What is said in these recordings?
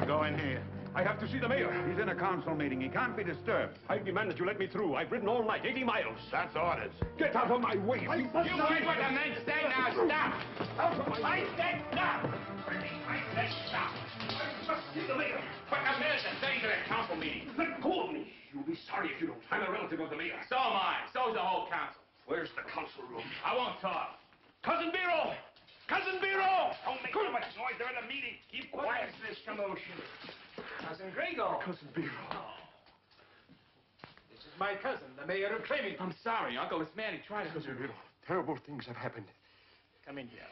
Go in here. I have to see the mayor. He's in a council meeting. He can't be disturbed. I demand that you let me through. I've ridden all night, 80 miles. That's orders. Get out of my way. You heard what the men say. Now stop. Out of my way. I said stop. I said stop. I must see the mayor. But the mayor's saying to the council meeting. Let go of me. You'll be sorry if you don't. I'm a relative of the mayor. So am I. So's the whole council. Where's the council room? I won't talk. Cousin Biro! Cousin Biro! Don't make too much noise. They're in a meeting. Keep quiet. What's this commotion? Cousin Gregor. Cousin Biro. This is my cousin, the mayor of Clemens. I'm sorry, Uncle. This man, he tried to... Cousin Biro, terrible things have happened. Come in here.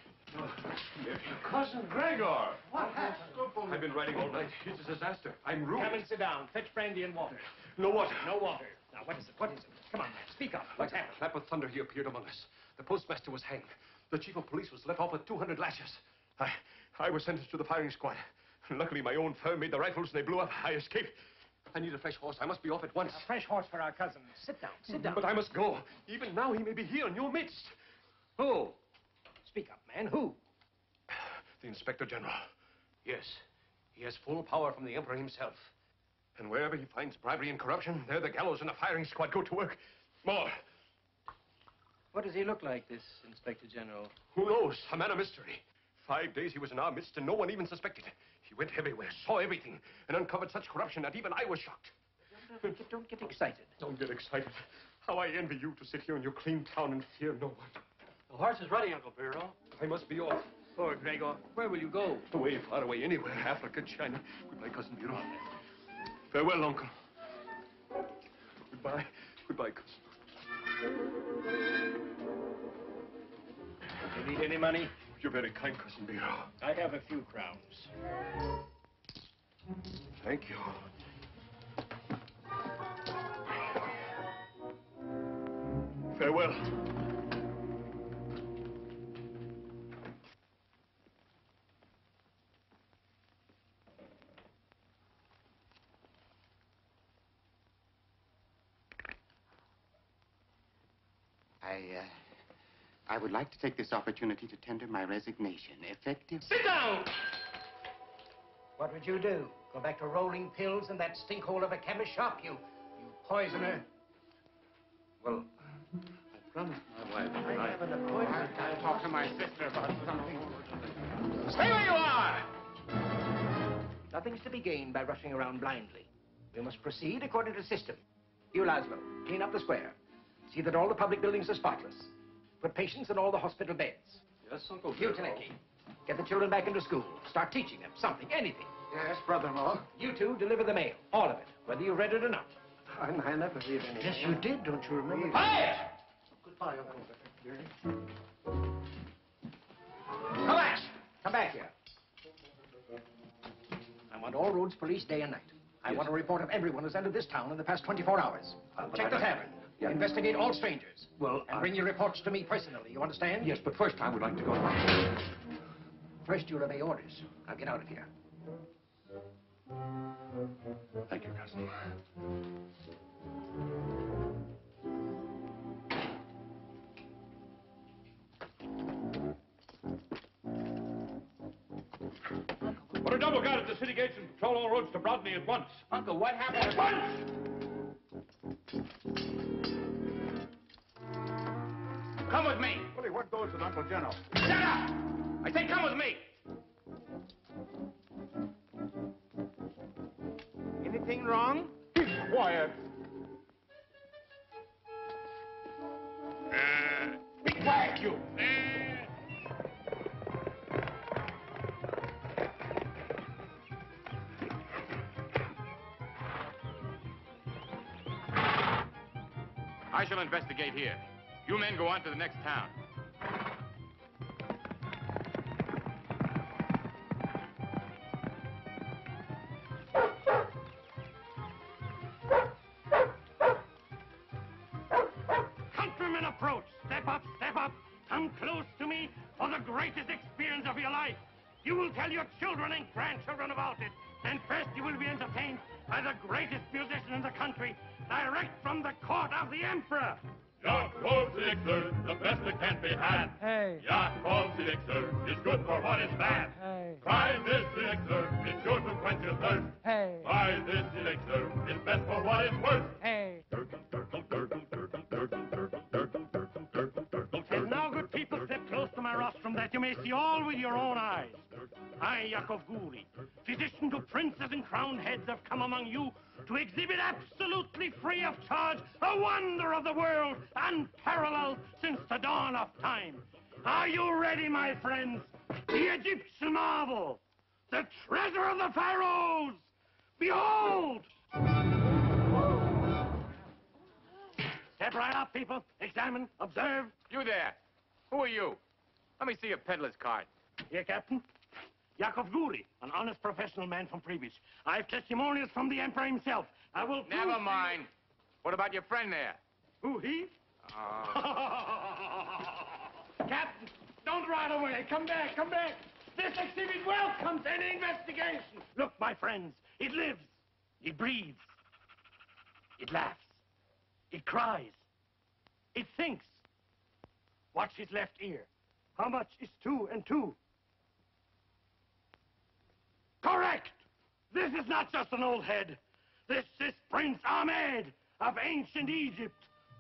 Cousin Gregor! What happened? I've been riding all night. It's a disaster. I'm ruined. Come and sit down. Fetch brandy and water. No water. No water. Now, what is it? What is it? Come on, man. Speak up. What's happened? Clap of thunder, he appeared among us. The postmaster was hanged. The chief of police was let off with 200 lashes. I was sentenced to the firing squad. Luckily, my own firm made the rifles and they blew up. I escaped. I need a fresh horse. I must be off at once. A fresh horse for our cousin. Sit down. Sit down. But I must go. Even now, he may be here in your midst. Who? Speak up, man. Who? The Inspector General. Yes. He has full power from the Emperor himself. And wherever he finds bribery and corruption, there the gallows and the firing squad go to work. More. What does he look like, this Inspector General? Who knows? A man of mystery. 5 days he was in our midst and no one even suspected. He went everywhere, saw everything, and uncovered such corruption that even I was shocked. Don't get excited. Don't get excited. How I envy you to sit here in your clean town and fear no one. The horse is ready, Uncle Biro. I must be off. Poor Gregor. Where will you go? Away, far away, anywhere. Africa, China. Goodbye, Cousin Biro. Farewell, Uncle. Goodbye. Goodbye, cousin. You need any money? You're very kind, Cousin Biro. I have a few crowns. Thank you. Farewell. I would like to take this opportunity to tender my resignation, effective... Sit down! What would you do? Go back to rolling pills in that stinkhole of a chemist shop, you poisoner? Well, I promised my wife. I have an appointment. I'll talk to my sister about something. Stay where you are! Nothing's to be gained by rushing around blindly. We must proceed according to system. You, Laszlo, clean up the square. See that all the public buildings are spotless. Put patients in all the hospital beds. Yes, Uncle You, Taneki, get the children back into school. Start teaching them something, anything. Yes, brother-in-law. You two deliver the mail, all of it, whether you read it or not. I never read anything. Yes, you did, don't you remember? Quiet! Goodbye, Uncle. Relax! Come back here. I want all roads policed day and night. I want a report of everyone who's entered this town in the past 24 hours. Check the tavern. Yeah. Investigate all strangers. Well, and bring your reports to me personally, you understand? Yes, but first I would like to go. First, you'll obey orders. Now get out of here. Thank you, cousin. Put a double guard at the city gates and patrol all roads to Broadney at once. Uncle, what happened? At once! Come with me. Willie, what goes with Uncle General? Shut up! I say come with me. Anything wrong? Be quiet. Be quiet, you. I shall investigate here. You men go on to the next town. come close to me for the greatest experience of your life. You will tell your children and grandchildren about it. And first you will be entertained by the greatest musician in the country, direct from the court of the emperor. Jacob's elixir, the best that can be had. Hey. Jacob's elixir is good for what is bad. Hey. Try this elixir, it's sure to quench your thirst. Hey. Try this elixir, it's best for what it's worth. Hey. And now, good people, step close to my rostrum that you may see all with your own eyes. I, Yakov Guri, physician to princes and crowned heads, have come among you to exhibit absolutely free of charge a wonder of the world, unparalleled since the dawn of time. Are you ready, my friends? The Egyptian marvel, the treasure of the pharaohs. Behold! Step right up, people. Examine, observe. You there. Who are you? Let me see your peddler's card. Here, Captain. Yakov Guri, an honest professional man from Privich. I have testimonials from the emperor himself. I will prove Never mind. What about your friend there? Who, he? Captain, don't ride away. Come back, come back. This exhibit welcomes any investigation. Look, my friends, it lives. It breathes. It laughs. It cries. It thinks. Watch his left ear. How much is 2 and 2? Correct! This is not just an old head. This is Prince Ahmed of ancient Egypt,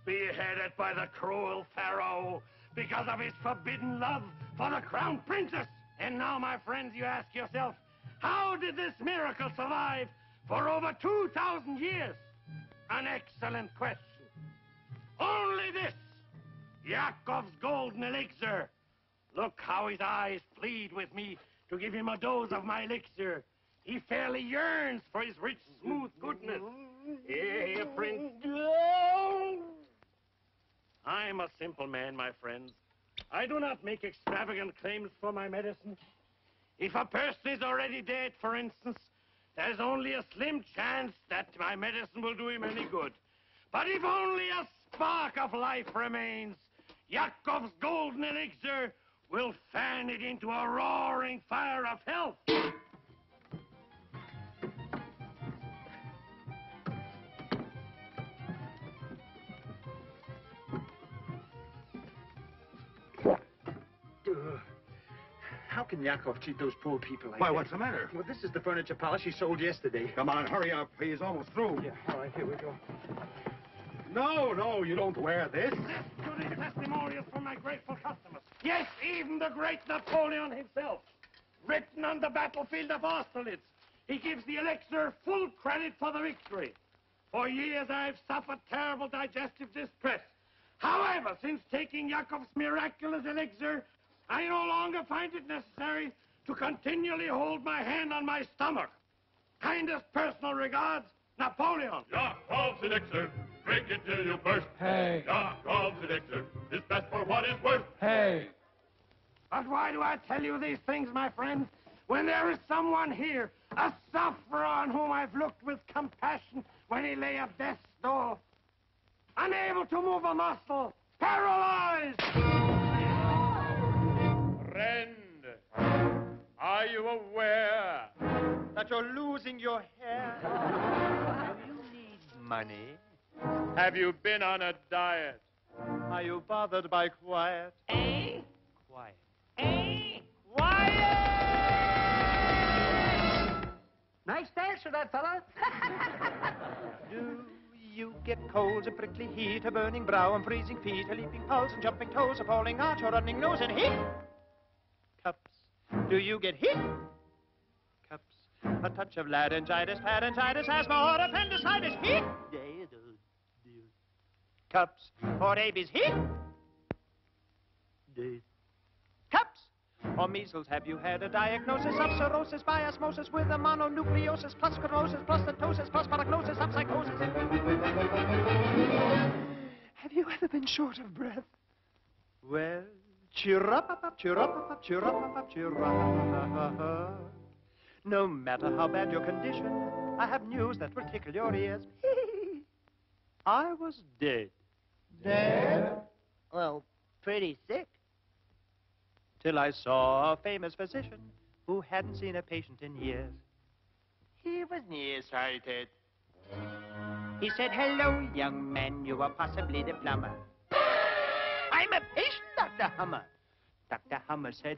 beheaded by the cruel pharaoh because of his forbidden love for the crown princess. And now, my friends, you ask yourself, how did this miracle survive for over 2,000 years? An excellent question. Only this, Yakov's golden elixir. Look how his eyes plead with me to give him a dose of my elixir. He fairly yearns for his rich, smooth goodness. Here, Prince. I'm a simple man, my friends. I do not make extravagant claims for my medicine. If a person is already dead, for instance, there's only a slim chance that my medicine will do him any good. But if only a spark of life remains, Yakov's golden elixir will fan it into a roaring fire of health. How can Yakov cheat those poor people like Why, that? what's the matter? Well, this is the furniture polish he sold yesterday. Come on, hurry up. He's almost through. Yeah, all right, here we go. No, you don't wear this. This good is testimonials from my grateful customers. Yes, even the great Napoleon himself. Written on the battlefield of Austerlitz, he gives the elixir full credit for the victory. For years I've suffered terrible digestive distress. However, since taking Yakov's miraculous elixir, I no longer find it necessary to continually hold my hand on my stomach. Kindest personal regards, Napoleon. Yakov's elixir, drink it till you burst. Hey. Yakov's elixir is best for what is worth. Hey. But why do I tell you these things, my friend, when there is someone here, a sufferer on whom I've looked with compassion when he lay at death's door, unable to move a muscle, paralyzed? Friend, are you aware that you're losing your hair? You need money. Have you been on a diet? Are you bothered by quiet? Quiet. Nice answer, that fella. Do you get colds, a prickly heat, a burning brow, and freezing feet, a leaping pulse, and jumping toes, a falling arch, a running nose, and heat? Cups. Do you get heat? Cups. A touch of laryngitis, asthma, or appendicitis, heat? Cups. Or rabies, heat? Cups. Or measles, have you had a diagnosis of cirrhosis by osmosis with a mononucleosis plus sclerosis plus ptosis plus paragnosis of psychosis? Have you ever been short of breath? Well, cheer up, cheer up, cheer up, cheer up. No matter how bad your condition, I have news that will tickle your ears. I was dead. Dead? Well, pretty sick. till I saw a famous physician who hadn't seen a patient in years. He was nearsighted. He said, "Hello, young man, you are possibly the plumber." "I'm a patient, Dr. Hummer." Dr. Hummer said,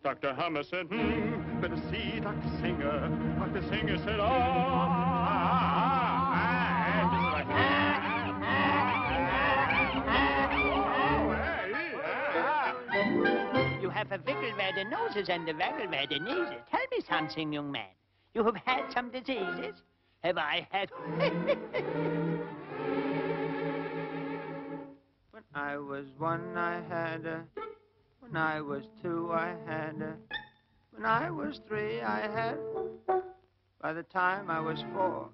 Dr. Hummer said, better see Dr. Singer. Dr. Singer said, "You have a wiggle where the nose is and a waggle where the knees is. Tell me something, young man. You have had some diseases? Have I had?" When I was one, I had a. When I was two, I had a. When I was three, I had. By the time I was four.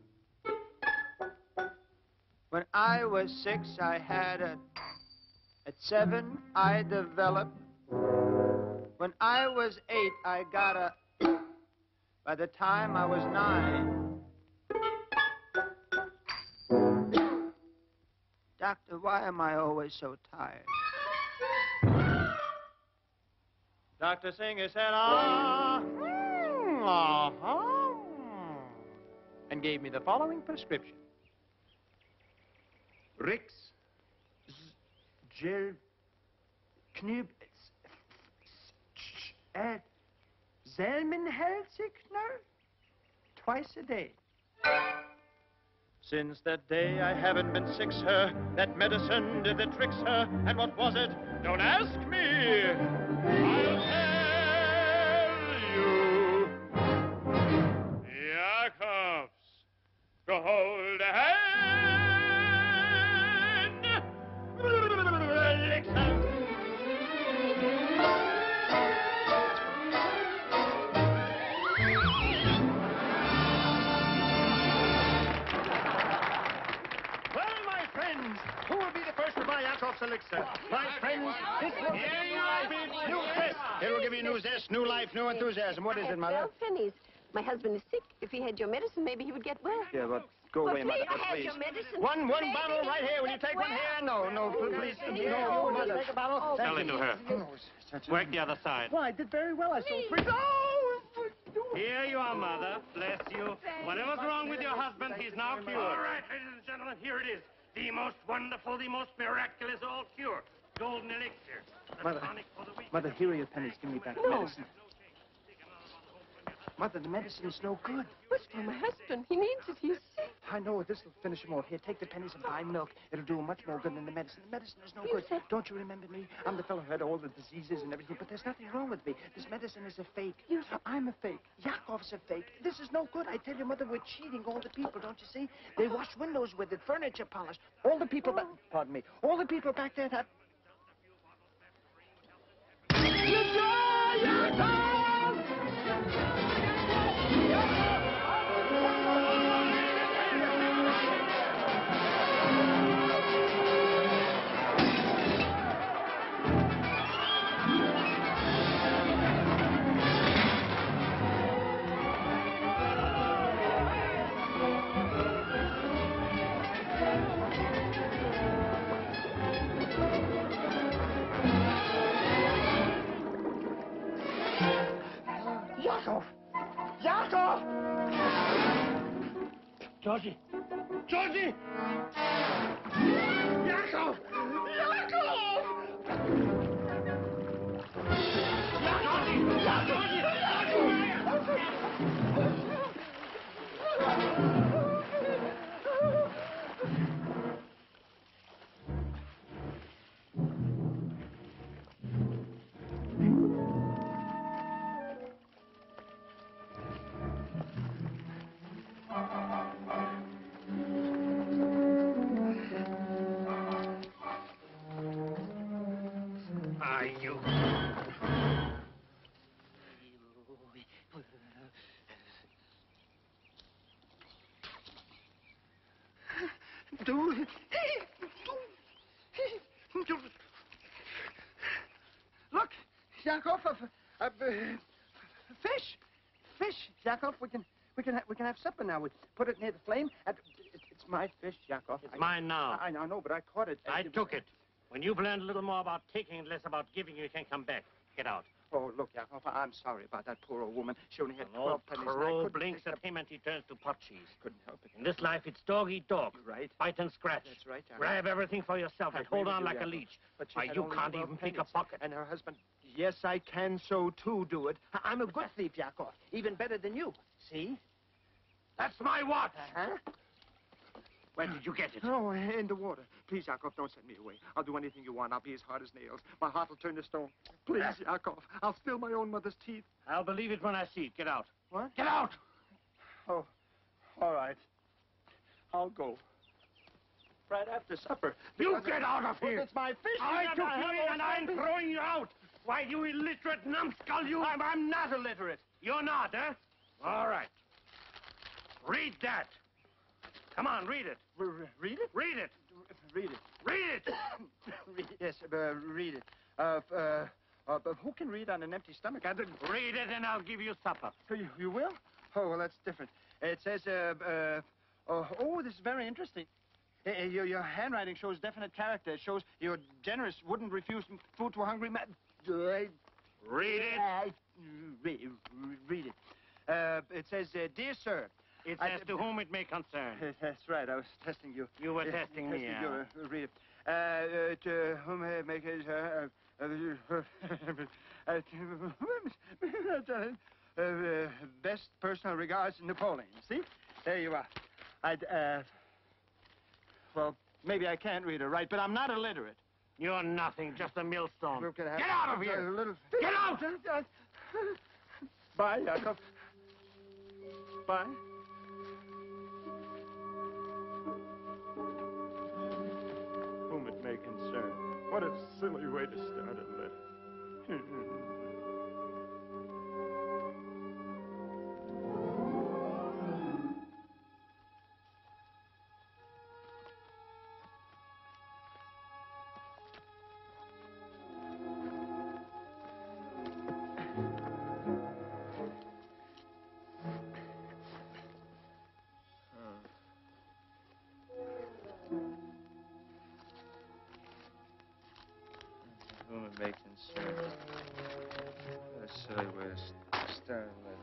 When I was 6, I had a. At 7, I developed. When I was 8, I got a. By the time I was 9. Doctor, why am I always so tired? Dr. Singer said, and gave me the following prescription. Rix, Gel, Knib, Zelmenhelsigner, twice a day. Since that day I haven't been sick, sir. That medicine did the trick, sir. And what was it? Don't ask me. I'll tell you. Jacobs, to hold a hand. Elixir. Who will be the first to buy Yakov's elixir? My friends, this will give you life, new zest. It will give you new zest, new life, new enthusiasm. What is it, Mother? 12 pennies. My husband is sick. If he had your medicine, maybe he would get well. Yeah, but go away, Mother, Please, please. your medicine. One bottle right here. Will you take one here? No, please. No, Mother. Take a bottle. Sell it to her. Work the other side. Well, I did very well. I sold 3. Here you are, Mother. Bless you. Whatever's wrong with your husband, he's now cured. All right, ladies and gentlemen, here it is. The most wonderful, the most miraculous all cure. Golden elixir. The Mother, tonic for the weak. Mother, here are your pennies. Give me back the medicine. Mother, the medicine is no good. But for my husband, he needs it. He's sick. I know. This will finish him off. Here, take the pennies and buy milk. It'll do him much more good than the medicine. The medicine is no good. Don't you remember me? I'm the fellow who had all the diseases and everything, but there's nothing wrong with me. This medicine is a fake. I'm a fake. Yakov's a fake. This is no good. I tell you, Mother, we're cheating all the people, don't you see? They wash windows with it, furniture polished. All the people back... Pardon me. All the people back there have... Yakov! Georgie! Georgie! Yakov! Yakov! Look, Yakov, fish, Yakov. We can have supper now. We put it near the flame. It's my fish, Yakov. It's mine now. I know, but I caught it. I took it. When you've learned a little more about taking and less about giving, you can come back. Get out. Oh, look, Yakov, I'm sorry about that poor old woman. She only had An old 12 pennies. crow blinks at him and he turns to pot cheese. Couldn't help it. In this life, it's dog eat dog. You're right. Bite and scratch. That's right, Yakov. Grab everything for yourself and hold on like a leech. But Why, you can't even pick a pocket. And her husband, yes, I can so too do it. I'm a good thief, Yakov. Even better than you. See? That's my watch. Huh? Where did you get it? Oh, in the water. Please, Yakov, don't send me away. I'll do anything you want. I'll be as hard as nails. My heart will turn to stone. Please, Yakov. I'll steal my own mother's teeth. I'll believe it when I see it. Get out. What? Get out! Oh, all right. I'll go. Right after supper. You get out of here! It's my fish. I took you in and I'm throwing you out! Why, you illiterate numbskull, you... I'm not illiterate. You're not, huh? All right. Read that. Come on, read it. Read it? Read it. Read it. Read it. Yes, read it. But who can read on an empty stomach? I didn't... Read it and I'll give you supper. You will? Oh, well, that's different. It says, oh, this is very interesting. Your handwriting shows definite character. It shows you're generous, wouldn't refuse food to a hungry man. Read it. Read it. It says, dear sir. It says to whom it may concern. That's right. I was testing you. You were testing me, you. Read it. To whom it may best personal regards, Napoleon. See? There you are. Well, maybe I can't read or write, but I'm not illiterate. You're nothing, just a millstone. Get out of here! Get out! Bye, Yakov. Bye. Whom it may concern. What a silly way to start a letter. Whom it may concern. What a silly way to start a letter.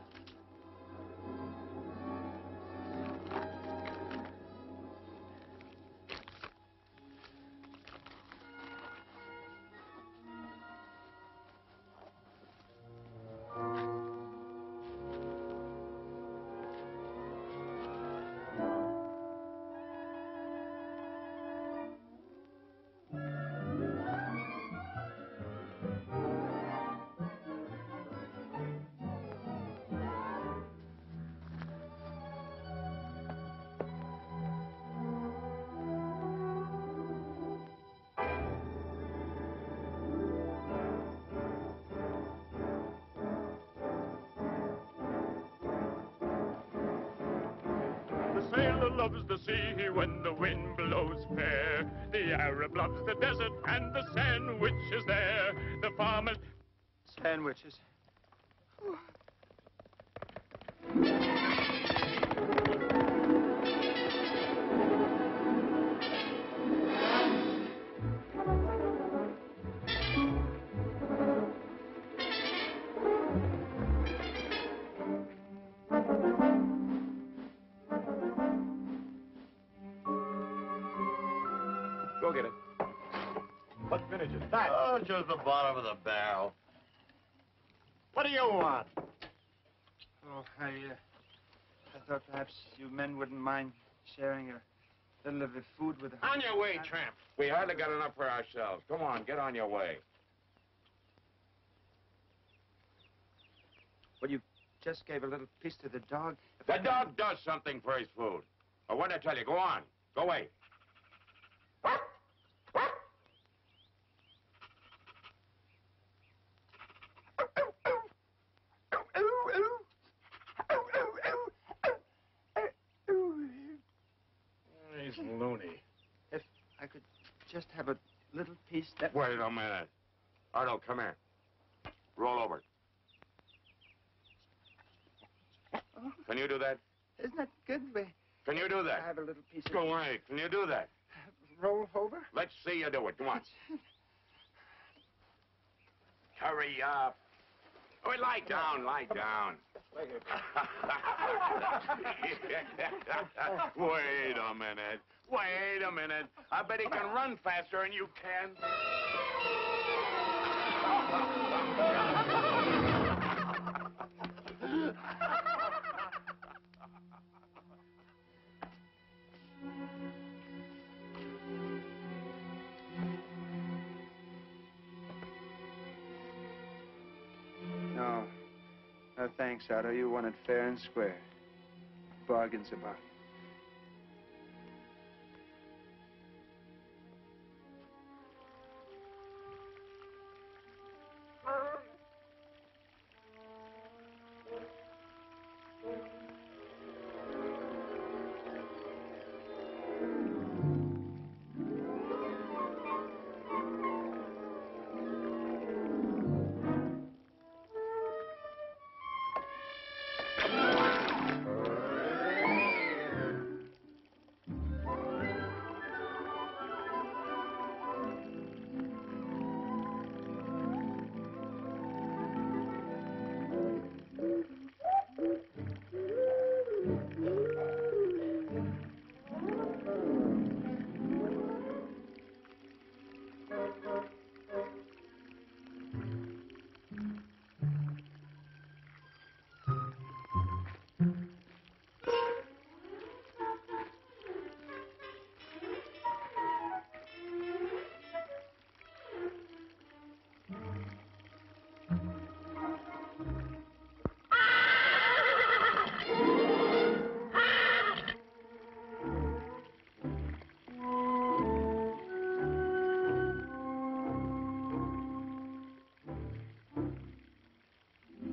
The sailor loves the sea when the wind blows fair. The Arab loves the desert and the sandwiches there. The farmer... Sandwiches. Go get it. What vintage is that? Oh, just the bottom of the barrel. What do you want? Oh, I thought perhaps you men wouldn't mind sharing a little of the food with us. On your way, tramp. We hardly got enough for ourselves. Come on, get on your way. Well, you just gave a little piece to the dog. The dog does something for his food. But what did I tell you? Go on. Go away. He's loony. If I could just have a little piece that... Wait a minute. Arnold, come here. Roll over. Oh, Can you do that? isn't that good? Can you do I that? have a little piece of... Go away. Can you do that? Roll over? Let's see you do it. Come on. Hurry up. Oh, lie down, lie down. Wait a minute. Wait a minute. I bet he can run faster than you can. No. No, thanks, Otto. You won it fair and square. Bargain's a bargain.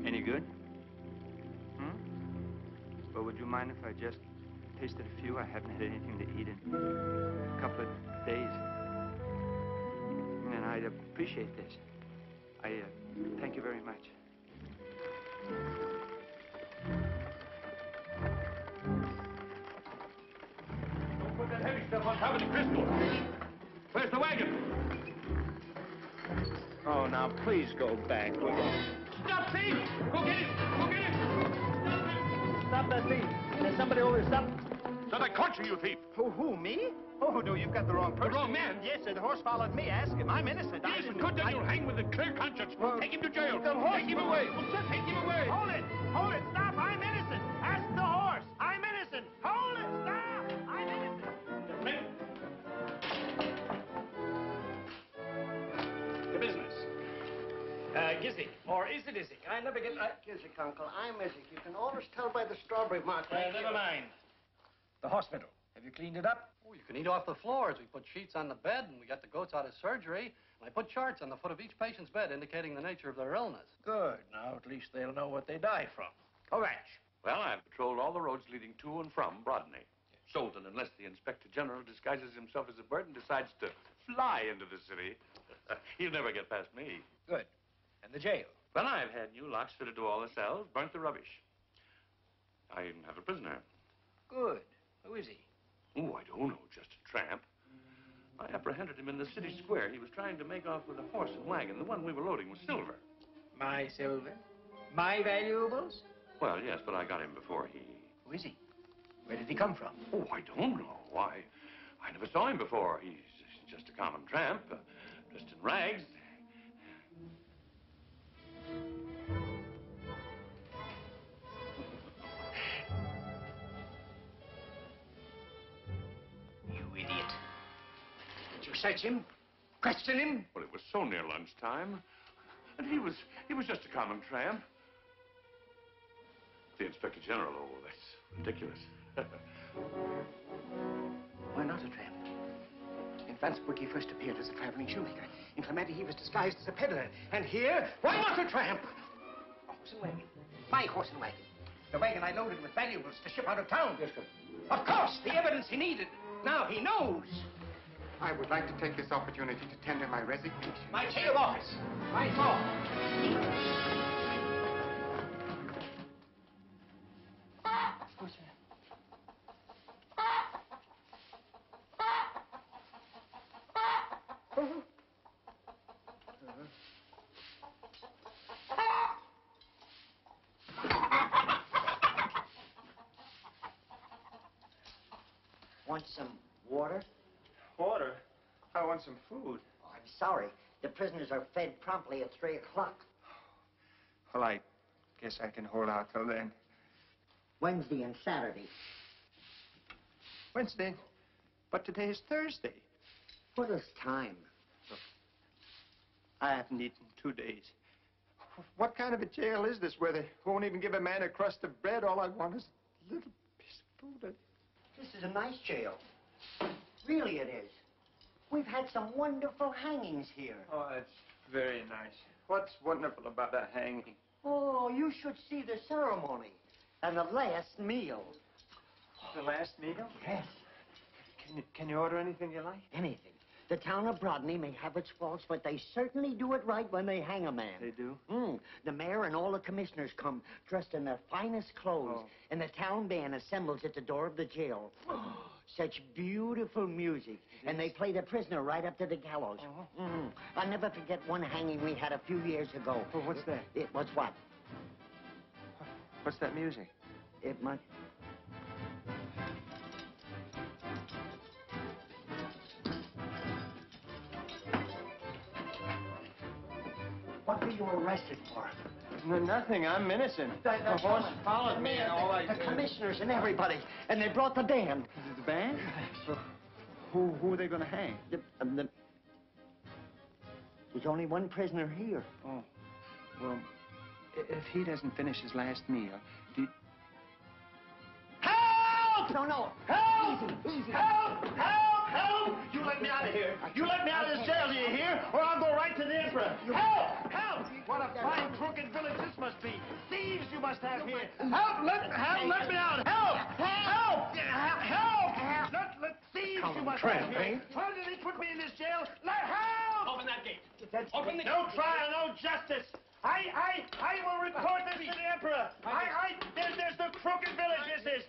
Any good? Well, would you mind if I just tasted a few? I haven't had anything to eat in a couple of days. And I'd appreciate this. I thank you very much. Don't put that heavy stuff on top of the crystal. Where's the wagon? Oh, now, please go back. Stop, thief! Go get him! Go get him! Stop that thief. There's somebody over there. Stop. So I caught you, you thief. Who, me? Oh, no, you've got the wrong person. The wrong man? Yes, sir. The horse followed me. Ask him. I'm innocent. Yes, good, then you'll hang with a clear conscience. We'll take him to jail. The horse... Take him away. Take him away. Hold it. Hold it. Stop. I'm innocent. Ask the horse. I'm innocent. Hold it. Stop. I'm innocent. The business. Gizzy. Or is it Izzy? I never get... Gizzick, Uncle. I'm Izzy. You can always tell by the strawberry mark. never mind. The hospital. Have you cleaned it up? Oh, you can eat off the floors. We put sheets on the bed, and we got the goats out of surgery. And I put charts on the foot of each patient's bed indicating the nature of their illness. Good. Now, at least they'll know what they die from. Kovacs. Well, I've patrolled all the roads leading to and from Brodney. Sultan, unless the Inspector General disguises himself as a bird and decides to fly into the city, he'll never get past me. Good. And the jail? Well, I've had new locks fitted to all the cells, burnt the rubbish. I even have a prisoner. Good. Who is he? Oh, I don't know, just a tramp. I apprehended him in the city square. He was trying to make off with a horse and wagon. The one we were loading was silver. My silver? My valuables? Well, yes, but I got him before he... Who is he? Where did he come from? Oh, I don't know. I never saw him before. He's just a common tramp, dressed in rags. You idiot. Did you search him? Question him? Well, it was so near lunchtime. And he was just a common tramp. The Inspector General, oh, that's ridiculous. Why not a tramp? In Falsburg, he first appeared as a traveling shoemaker. In Clementi, he was disguised as a peddler. And here, why not a tramp? A horse and wagon. My horse and wagon. The wagon I loaded with valuables to ship out of town. Yes, sir. Of course, the evidence he needed. Now he knows. I would like to take this opportunity to tender my resignation. My chair of office. My fault. Want some water? Water? I want some food. Oh, I'm sorry. The prisoners are fed promptly at 3 o'clock. Well, I guess I can hold out till then. Wednesday and Saturday. Wednesday? But today is Thursday. What is time? I haven't eaten 2 days. What kind of a jail is this where they won't even give a man a crust of bread? All I want is a little piece of food. This is a nice jail. Really it is. We've had some wonderful hangings here. Oh, that's very nice. What's wonderful about a hanging? Oh, you should see the ceremony and the last meal. The last meal? Yes. Can you order anything you like? Anything. The town of Brodney may have its faults, but they certainly do it right when they hang a man. They do? The mayor and all the commissioners come dressed in their finest clothes, and the town band assembles at the door of the jail. Such beautiful music. And they play the prisoner right up to the gallows. I'll never forget one hanging we had a few years ago. Well, what's that? It was what? What's that music? It must... What were you arrested for? No, nothing. I'm innocent. The horse followed me and all I... The commissioners and everybody. And they brought the band. The band? So, who are they going to hang? There's only one prisoner here. Oh. Well, if he doesn't finish his last meal, do you... Help! No. Help! Easy. Help! Help! Help! You let me out of here. You let me out of this jail, do you hear? Or I'll go right to the emperor. Help! Help! What a fine, crooked village this must be. Thieves you must have here. Help! Let me out. Help! Help! Help! Let thieves you must have here. Why did they put me in this jail? Help! Open that gate. Open the no trial, no justice. I will report this to the emperor. There's the crooked village, this is.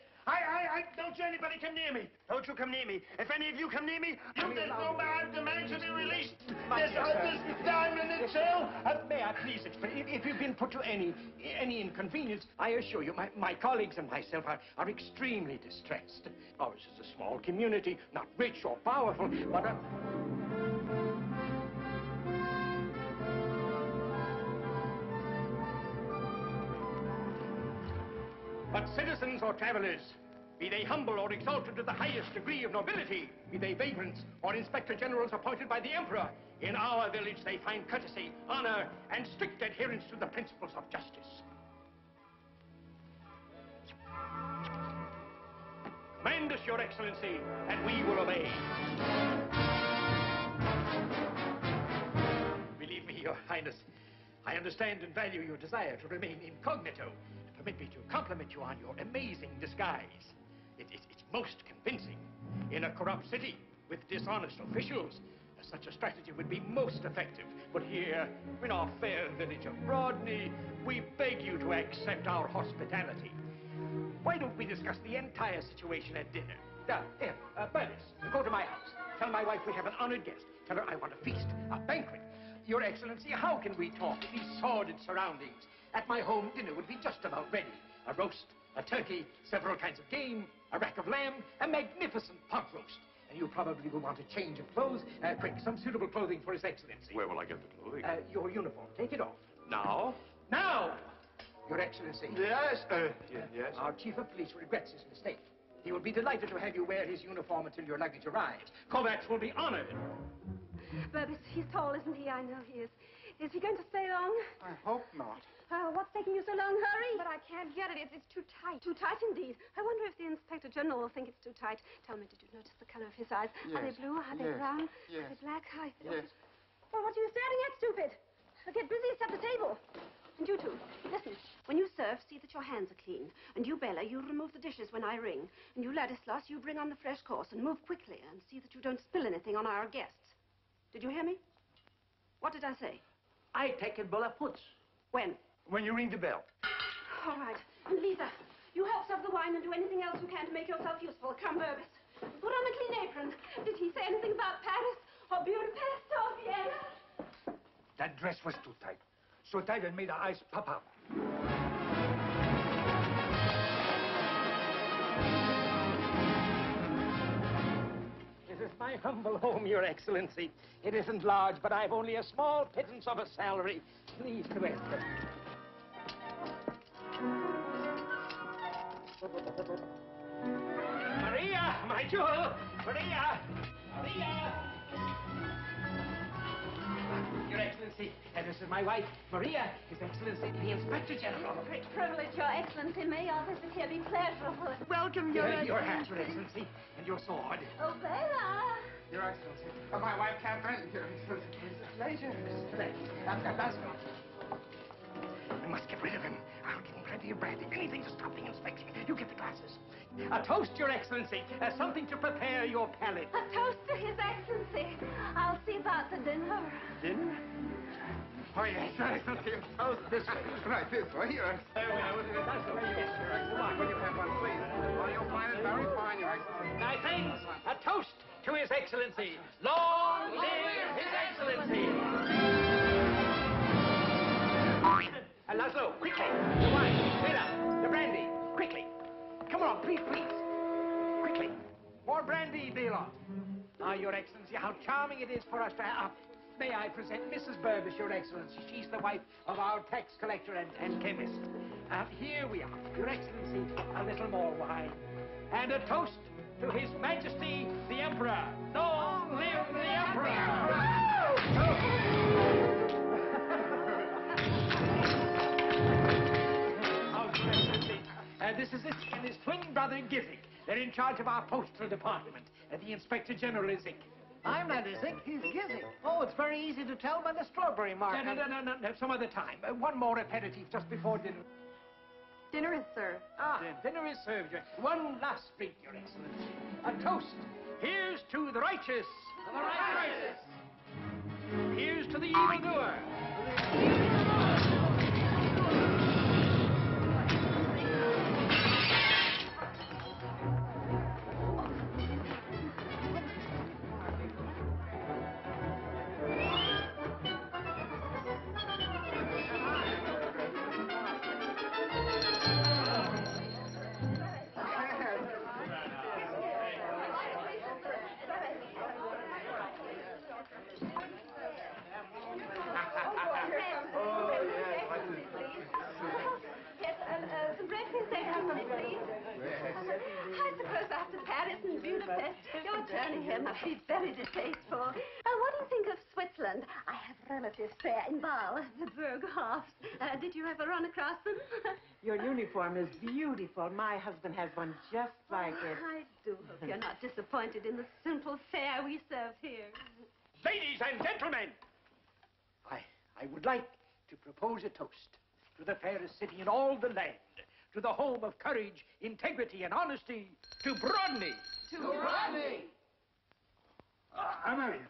Don't you anybody come near me. Don't you come near me. If any of you come near me, there's no man demand to be released. There's diamond in jail. May I please explain? If you've been put to any inconvenience, I assure you, my colleagues and myself are extremely distressed. Ours is a small community, not rich or powerful, but But citizens or travelers, be they humble or exalted to the highest degree of nobility, be they vagrants or inspector generals appointed by the emperor, in our village they find courtesy, honor, and strict adherence to the principles of justice. Command us, Your Excellency, and we will obey. Believe me, Your Highness, I understand and value your desire to remain incognito. Permit me to compliment you on your amazing disguise. It's most convincing. In a corrupt city with dishonest officials, such a strategy would be most effective. But here, in our fair village of Brodney, we beg you to accept our hospitality. Why don't we discuss the entire situation at dinner? Bernice, go to my house. Tell my wife we have an honored guest. Tell her I want a feast, a banquet. Your Excellency, how can we talk in these sordid surroundings? At my home, dinner would be just about ready. A roast, a turkey, several kinds of game, a rack of lamb, a magnificent pot roast. And you probably will want a change of clothes. Quick, some suitable clothing for His Excellency. Where will I get the clothing? Your uniform. Take it off. Now? Now! Your Excellency. Yes, yes. Our chief of police regrets his mistake. He will be delighted to have you wear his uniform until your luggage arrives. Kovacs will be honored. Berbis, he's tall, isn't he? I know he is. Is he going to stay long? I hope not. What's taking you so long? Hurry! But I can't get it. It's too tight. Too tight indeed. I wonder if the Inspector General will think it's too tight. Tell me, did you notice the color of his eyes? Yes. Are they blue? Are they brown? Yes. Are they black? Yes. Well, what are you staring at, stupid? Get busy, set the table. And you two, listen. When you serve, see that your hands are clean. And you, Bella, you remove the dishes when I ring. And you, Ladislas, you bring on the fresh course and move quickly and see that you don't spill anything on our guests. Did you hear me? What did I say? I take it Bella puts. When? When you ring the bell. All right. And Lisa, you help serve the wine and do anything else you can to make yourself useful. Come, Berbis. Put on a clean apron. Did he say anything about Paris or Budapest or Vienna? That dress was too tight. So tight it made her eyes pop out. my humble home, Your Excellency. It isn't large, but I've only a small pittance of a salary. Please to enter. Maria, my jewel! Maria! Maria! Your Excellency, this is my wife, Maria, His Excellency, the Inspector General. Great privilege, Your Excellency. May our visit here be pleasurable. Welcome, Your hat, Your Excellency, and your sword. Oh, Bella! Your Excellency. Oh, my wife, Catherine. Your Excellency. Pleasure. Let's go. I must get rid of him. I'll give him plenty of brandy. Anything to stop the inspection. You get the glasses. A toast, Your Excellency. Something to prepare your palate. A toast to His Excellency. I'll see about the dinner. Dinner? Oh, yes, Your Excellency. Toast this way. Right, this way, Your Excellency. There we are. That's the way. Yes, Your Excellency. Come on, will you have one, please? Oh, you'll find it very fine, Your Excellency. My friends, a toast to His Excellency. Long live His Excellency. Laszlo, quickly. The wine. Bela, the brandy. Quickly. Come on, please. Quickly. More brandy, Bela. Ah, Your Excellency, how charming it is for us to have... May I present Mrs. Burbis, Your Excellency. She's the wife of our tax collector and chemist. Here we are. Your Excellency, a little more wine. And a toast to His Majesty, the Emperor. Long live the Emperor! This is it and his twin brother, Gizzick. They're in charge of our postal department. The Inspector General is Zick. I'm not Zick, he's Gizzick. Oh, it's very easy to tell by the strawberry mark. No, some other time. One more aperitif just before dinner. Dinner is served. Dinner is served. One last drink, Your Excellency. A toast. Here's to the righteous. The righteous. Here's to the evildoer. Some breakfast there, please. I suppose after Paris and Budapest, your journey here must be very distasteful. What do you think of Switzerland? I have relatives there in Bâle, the Berghoffs. Did you ever run across them? Your uniform is beautiful. My husband has one just like it. I do hope you're not disappointed in the simple fare we serve here. Ladies and gentlemen, I would like to propose a toast to the fairest city in all the land, to the home of courage, integrity, and honesty, to Brodney. To Brodney! I'm out here.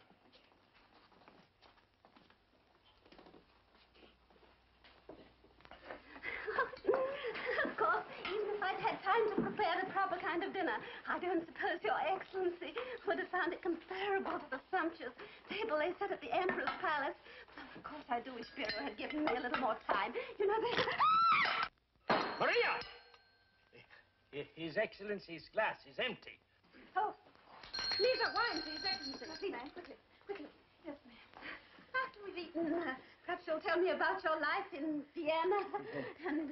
Of course, even if I'd had time to prepare the proper kind of dinner, I don't suppose Your Excellency would have found it comparable to the sumptuous table they set at the Emperor's palace. Of course, I do wish Bureau had given me a little more time. You know, they... Maria! His Excellency's glass is empty. Oh, leave that wine to His Excellency. Please, ma'am, quickly. Yes, ma'am. After we've eaten, perhaps you'll tell me about your life in Vienna and...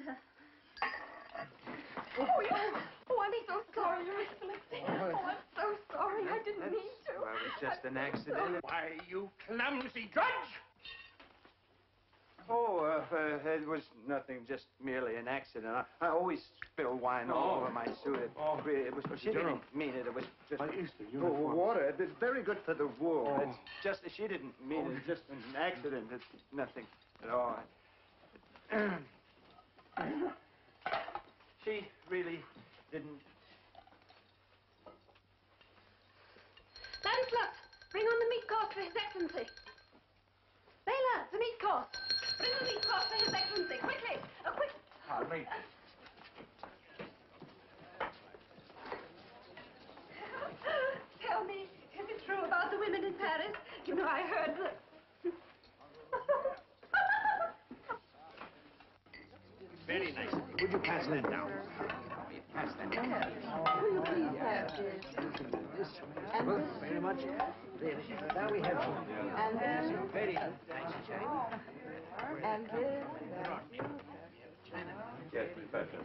Oh, yeah. Oh, I'm so sorry, Your Excellency. Oh, I'm so sorry. I didn't mean to. Well, it was just an accident. Why, you clumsy drudge! Oh, it was nothing, just merely an accident. I always spill wine all over my suit. It was, she didn't mean it. It was just water. It's very good for the wool. It's just that she didn't mean it. It's just an accident. It's nothing at all. She really didn't. Lancelot, bring on the meat course for His Excellency. Bela, the meat course. Bring the meat course for His Excellency. Quickly. Oh, quick. Pardon me. Tell me, is it true about the women in Paris? You know, I heard that... Very nice. Would you pass that down? Pass that down. Will you please have this? Well, very much. Really. Now we have And this. very nice china. And this. Yes, Professor.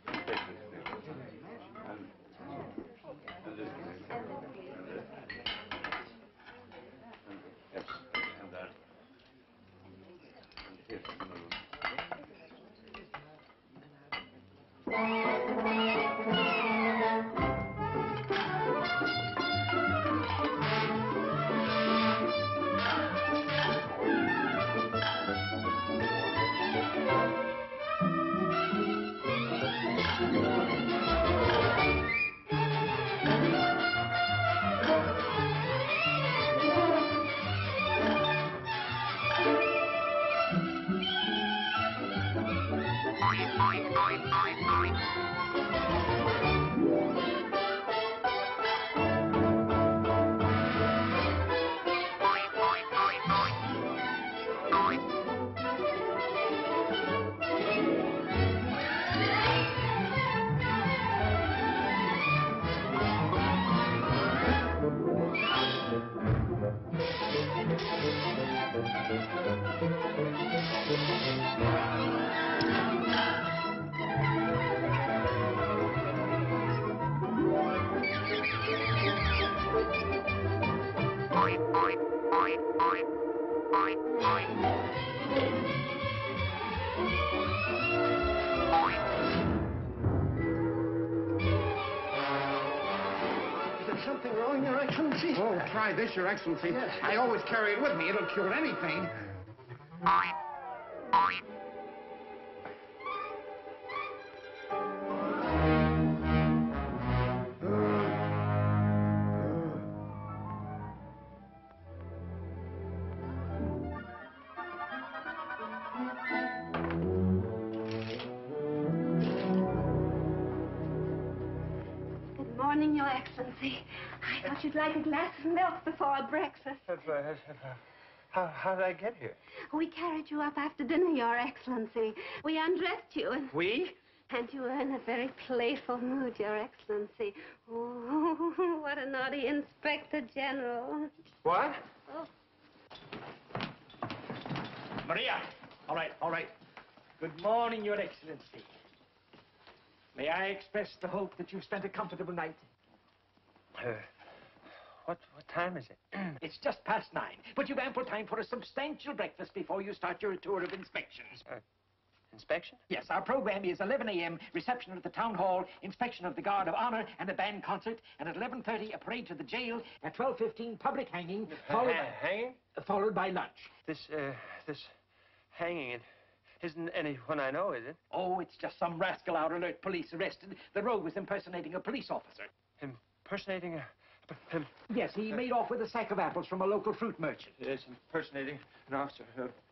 Take this, please. And this, please. Yes, and that. And here. Something wrong, Your Excellency? Oh, try this, Your Excellency. Yes. I always carry it with me. It'll cure anything. Good morning, Your Excellency. I thought you'd like a glass of milk before breakfast. How did I get here? We carried you up after dinner, Your Excellency. We undressed you and... We? And you were in a very playful mood, Your Excellency. Oh, what a naughty Inspector General. What? Oh. Maria! All right, all right. Good morning, Your Excellency. May I express the hope that you've spent a comfortable night? What time is it? It's just past 9, but you've ample time for a substantial breakfast before you start your tour of inspections. Inspection? Yes, our program is 11 a.m., reception at the town hall, inspection of the Guard of Honor, and a band concert, and at 11:30, a parade to the jail, at 12:15, public hanging, Hanging? Followed by lunch. This hanging, it isn't anyone I know, is it? Oh, it's just some rascal out alert police arrested. The rogue was impersonating a police officer. Impersonating a... Yes, he made off with a sack of apples from a local fruit merchant. Yes, impersonating an officer.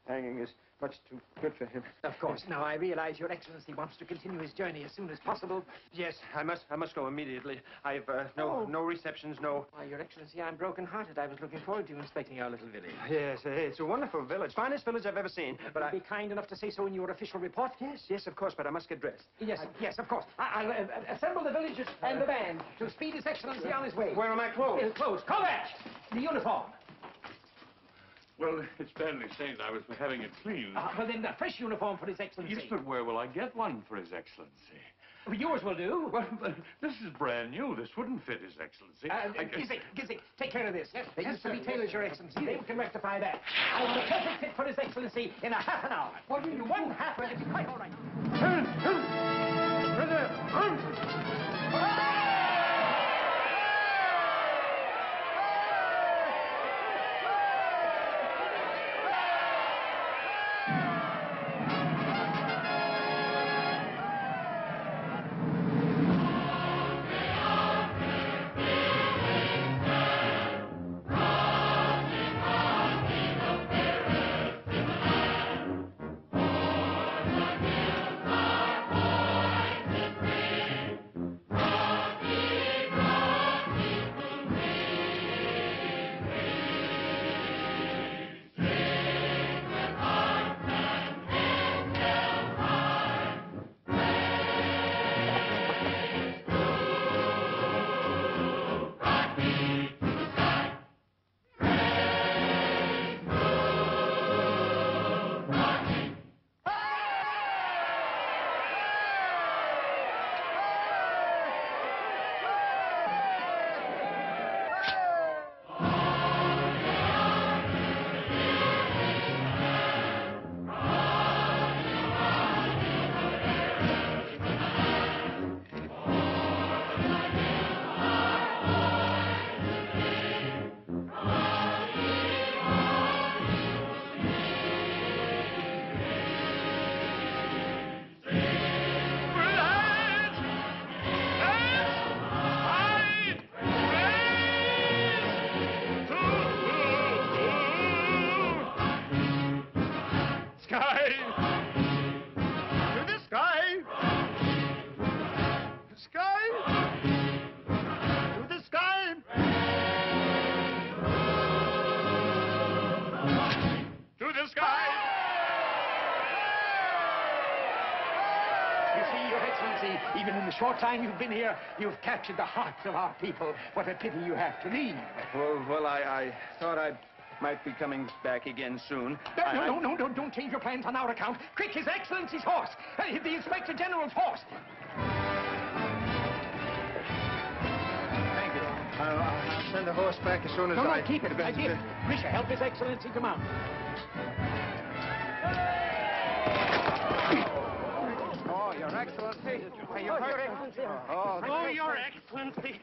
Hanging is much too good for him. Of course. Now, I realize Your Excellency wants to continue his journey as soon as possible. Yes, I must go immediately. I've no receptions, no... Why, Your Excellency, I'm broken-hearted. I was looking forward to inspecting our little village. Yes, it's a wonderful village. Finest village I've ever seen. But Will you be kind enough to say so in your official report? Yes, of course, but I must get dressed. Yes, of course. I'll assemble the villagers and the band to speed His Excellency on his way. Where are my clothes? His clothes. Correct! The uniform. Well, it's badly stained. I was having it cleaned. Well, then, a fresh uniform for His Excellency. Yes, but where will I get one for His Excellency? Well, yours will do. Well, but this is brand new. This wouldn't fit His Excellency. Gizzy, take care of this. Yes, they used to be sir. tailors, Your Excellency. They can rectify that. I have a perfect fit for His Excellency in a half an hour. What do you do? 1 half, it'll be quite all right. To the sky! You see, Your Excellency, even in the short time you've been here, you've captured the hearts of our people. What a pity you have to leave. Well, I thought I might be coming back again soon. No, don't change your plans on our account. Quick, His Excellency's horse. The Inspector General's horse. Thank you. I'll send the horse back as soon as No, keep it. I did. Grisha, help His Excellency to mount. Oh, Your Excellency. Your Excellency. Oh, Your Excellency.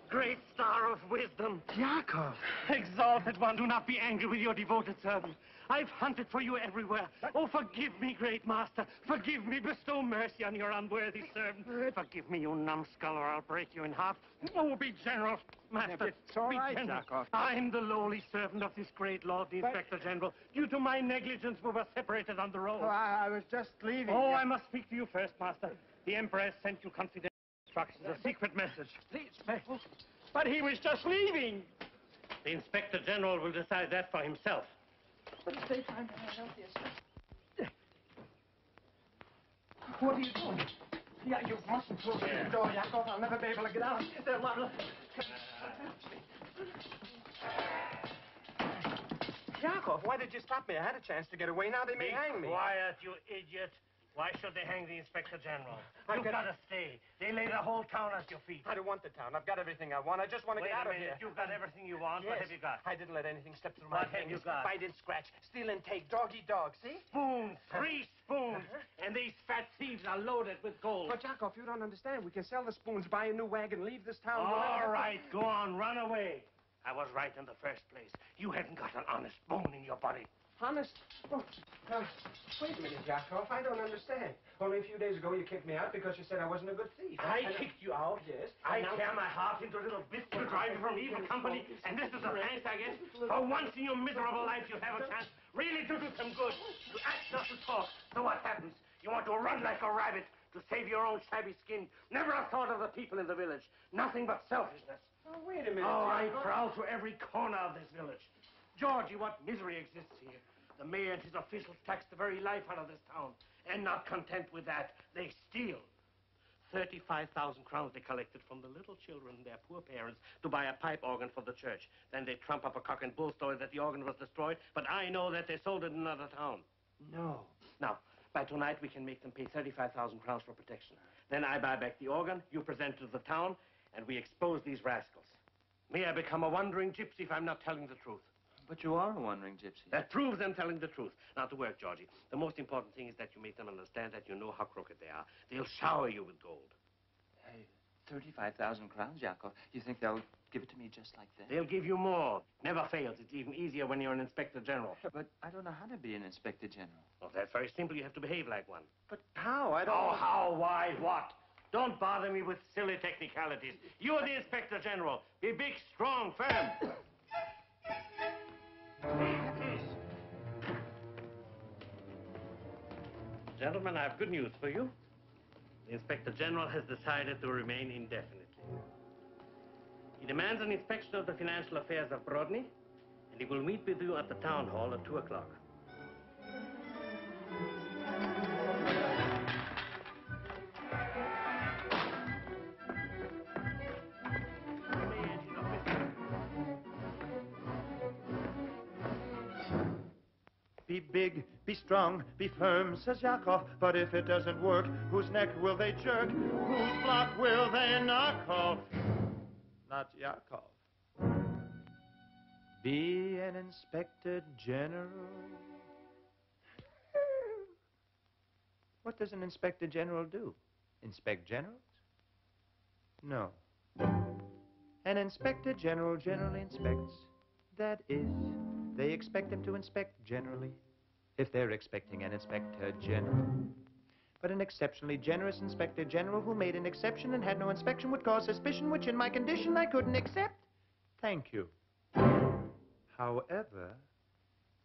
Great star of wisdom. Yakov. Exalted one, do not be angry with your devoted servant. I've hunted for you everywhere. Oh, forgive me, great master. Forgive me. Bestow mercy on your unworthy servant. Forgive me, you numbskull, or I'll break you in half. Oh, be generous, master. It's all be right, generous. Yakov. I'm the lowly servant of this great lord, the Inspector General. Due to my negligence, we were separated on the road. Oh, I was just leaving. Oh, I must speak to you first, master. The Emperor has sent you confidential instructions, a secret message. But he was just leaving. The Inspector General will decide that for himself. But stay time to help you. What are you doing? Yeah, you mustn't close the door, Yakov. I'll never be able to get out. They'll not... Yakov, why did you stop me? I had a chance to get away. Now they may hang me. Quiet, you idiot. Why should they hang the Inspector General? You've got to stay. They lay the whole town at your feet. I don't want the town. I've got everything I want. I just want to get out of here. You've got everything you want. Yes. What have you got? I didn't let anything step through my What have fingers. you got? Bite and scratch, steal and take, dog eat dog. See? Spoons, 3 spoons. And these fat thieves are loaded with gold. But, Yakov, you don't understand. We can sell the spoons, buy a new wagon, leave this town. All right, go on, run away. I was right in the first place. You haven't got an honest bone in your body. Honest? Oh, wait a minute, Yakov. I don't understand. Only a few days ago you kicked me out because you said I wasn't a good thief. I kicked you out? Yes. I tear my heart into little bits to drive you from evil company, and this is the thanks I get? For once in your miserable life you have a chance really to do some good, to act, not to talk. So what happens? You want to run like a rabbit to save your own shabby skin. Never a thought of the people in the village. Nothing but selfishness. Oh, wait a minute. Oh, I prowl through every corner of this village. Georgie, what misery exists here. The mayor and his officials tax the very life out of this town. And not content with that, they steal. 35,000 crowns they collected from the little children and their poor parents to buy a pipe organ for the church. Then they trump up a cock and bull story that the organ was destroyed, but I know that they sold it in another town. No. Now, by tonight we can make them pay 35,000 crowns for protection. Then I buy back the organ, you present it to the town, and we expose these rascals. May I become a wandering gypsy if I'm not telling the truth. But you are a wandering gypsy. That proves I'm telling the truth. Now to work, Georgie. The most important thing is that you make them understand that you know how crooked they are. They'll shower you with gold. Hey, 35,000 crowns, Yakov. You think they'll give it to me just like that? They'll give you more. Never fails. It's even easier when you're an Inspector General. But I don't know how to be an Inspector General. Well, that's very simple. You have to behave like one. But how? I don't... Oh, how, why, what? Don't bother me with silly technicalities. You're the Inspector General. Be big, strong, firm. Gentlemen, I have good news for you. The Inspector General has decided to remain indefinitely. He demands an inspection of the financial affairs of Brodny, and he will meet with you at the town hall at 2 o'clock. Be big, be strong, be firm, says Yakov. But if it doesn't work, whose neck will they jerk? Whose block will they knock off? Not Yakov. Be an Inspector General. What does an Inspector General do? Inspect generals? No. An Inspector General generally inspects. That is, they expect him to inspect generally, if they're expecting an Inspector General. But an exceptionally generous Inspector General who made an exception and had no inspection would cause suspicion, which in my condition I couldn't accept. Thank you. However,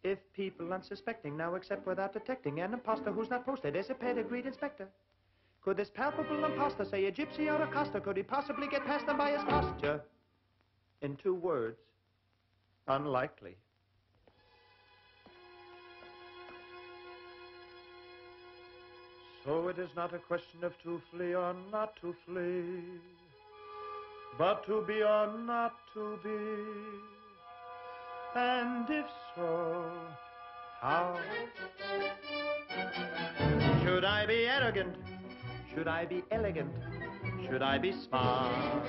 if people unsuspecting now accept without detecting an imposter who's not posted as a pedigreed inspector, could this palpable imposter say a gypsy or a coster? Could he possibly get past them by his posture? In 2 words, unlikely. So it is not a question of to flee or not to flee, but to be or not to be. And if so, how? Should I be arrogant? Should I be elegant? Should I be smart?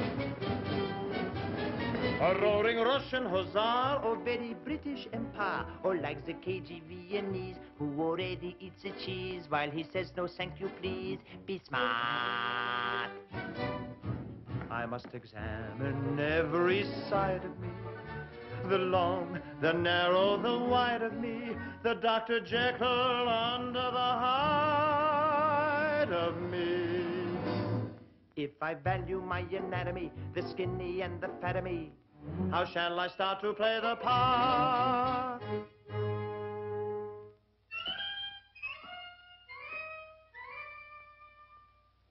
A roaring Russian hussar, or very British empire, or like the cagey Viennese who already eats a cheese while he says no thank you please. Be smart. I must examine every side of me, the long, the narrow, the wide of me, the Dr. Jekyll under the hide of me. If I value my anatomy, the skinny and the fat of me, how shall I start to play the part?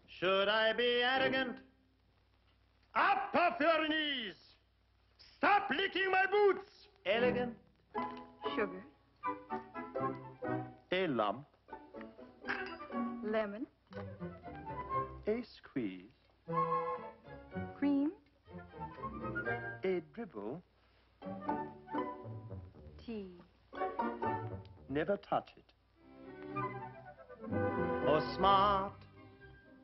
Should I be arrogant? Up off your knees! Stop licking my boots! Elegant? Sugar. A lump. Lemon. A squeeze. Cream. A dribble. Tea. Never touch it. Or smart.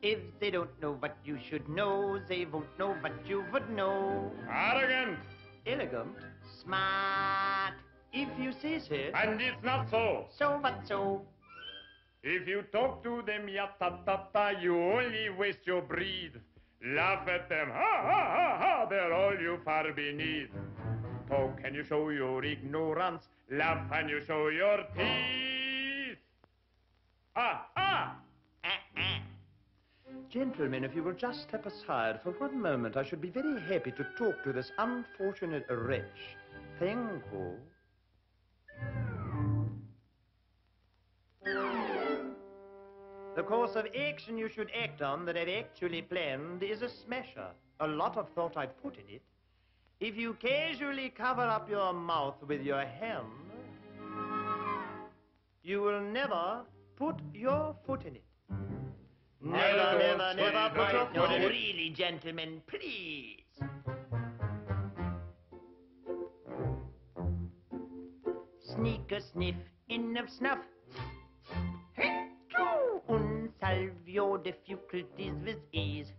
If they don't know what you should know, they won't know what you would know. Arrogant. Elegant. Smart. If you say so. And it's not so. So what so? If you talk to them ya-ta-ta-ta, you only waste your breath. Laugh at them, ha-ha-ha-ha, they're all you far beneath. Talk and you show your ignorance, laugh and you show your teeth. Ah! Gentlemen, if you will just step aside for one moment, I should be very happy to talk to this unfortunate wretch. Thank you. The course of action you should act on that I've actually planned is a smasher. A lot of thought I've put in it. If you casually cover up your mouth with your hand, you will never put your foot in it. Never put your foot in it. Really, gentlemen, please. Sneak a sniff in of snuff. Unsolve your difficulties with ease.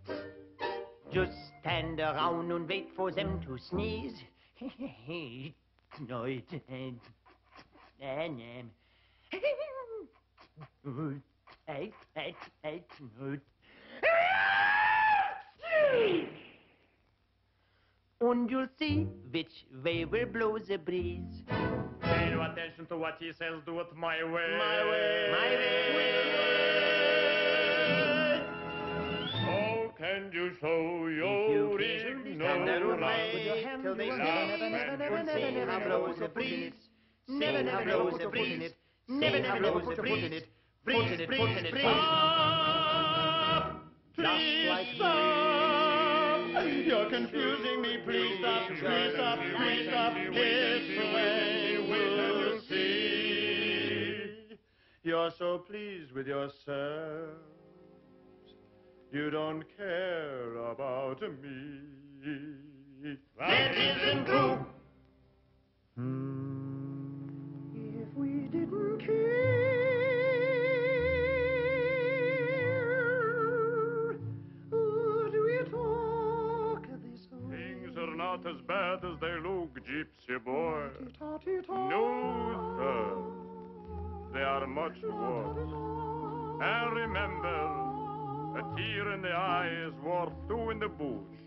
Just stand around and wait for them to sneeze. And you'll see which way will blow the breeze. Pay no attention to what he says, do it my way. My way. My way. How can you show your ignorance? With your hand till they never blows a breeze. Never blows a breeze. Never put a foot in it. Breeze. Just like you're confusing me. Please stop. This way we'll see. You're so pleased with yourself. You don't care about me. That isn't true. If we didn't care, would we talk this way? Things are not as bad as they look, gypsy boy. No, sir. They are much worse. And remember, a tear in the eye is worth two in the bush.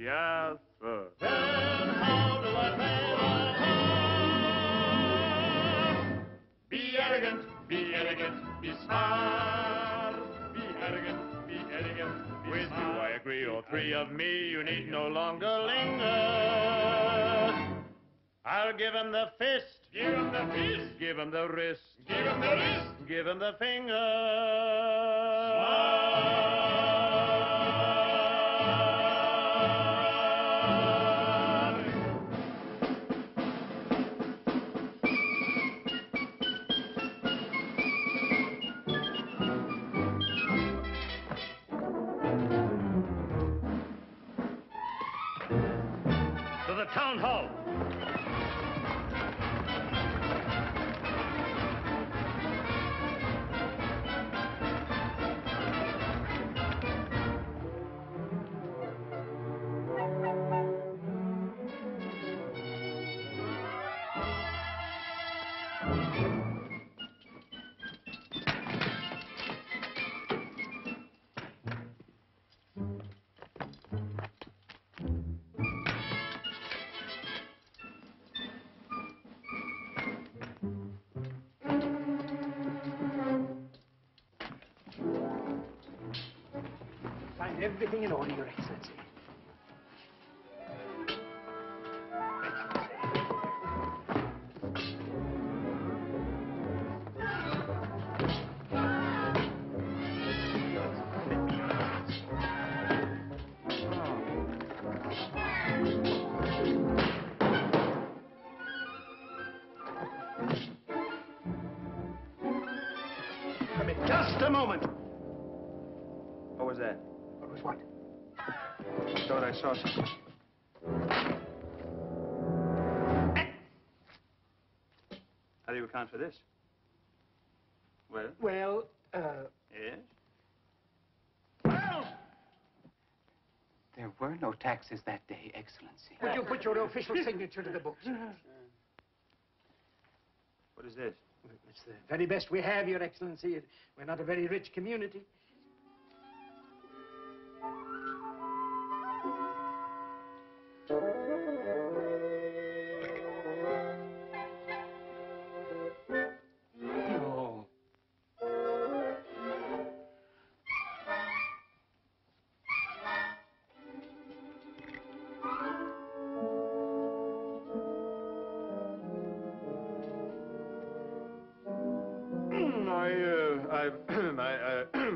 Yes, sir. Then how do I pay the Be arrogant, be smart. Be arrogant, be With smart. you I agree, all three of me, you need no longer linger. I'll give him the fist. Give him the fist. Give him the wrist. Give him the wrist. Give him the finger. town hall. Find everything in order, Your Excellency. Come in just a moment. What was that? What was what? I thought I saw something. How do you account for this? Well? Well, Yes? There were no taxes that day, Excellency. would you put your official signature to the books? What is this? It's the very best we have, Your Excellency. We're not a very rich community. Oh.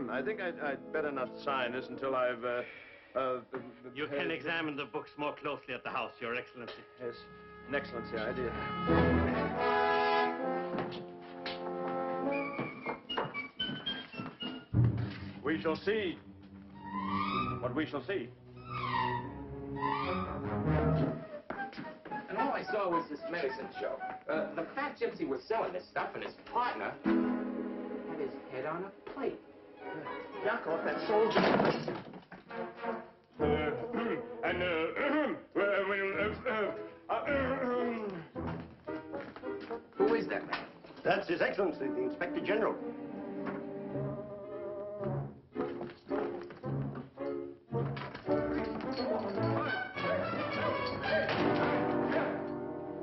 I think I'd better not sign this until I've, You can examine the books more closely at the house, Your Excellency. Yes, an excellency idea. We shall see what we shall see. And all I saw was this medicine show. The fat gypsy was selling this stuff, and his partner had his head on a plate. Yakov, that soldier. Who is that man? That's His Excellency, the Inspector General.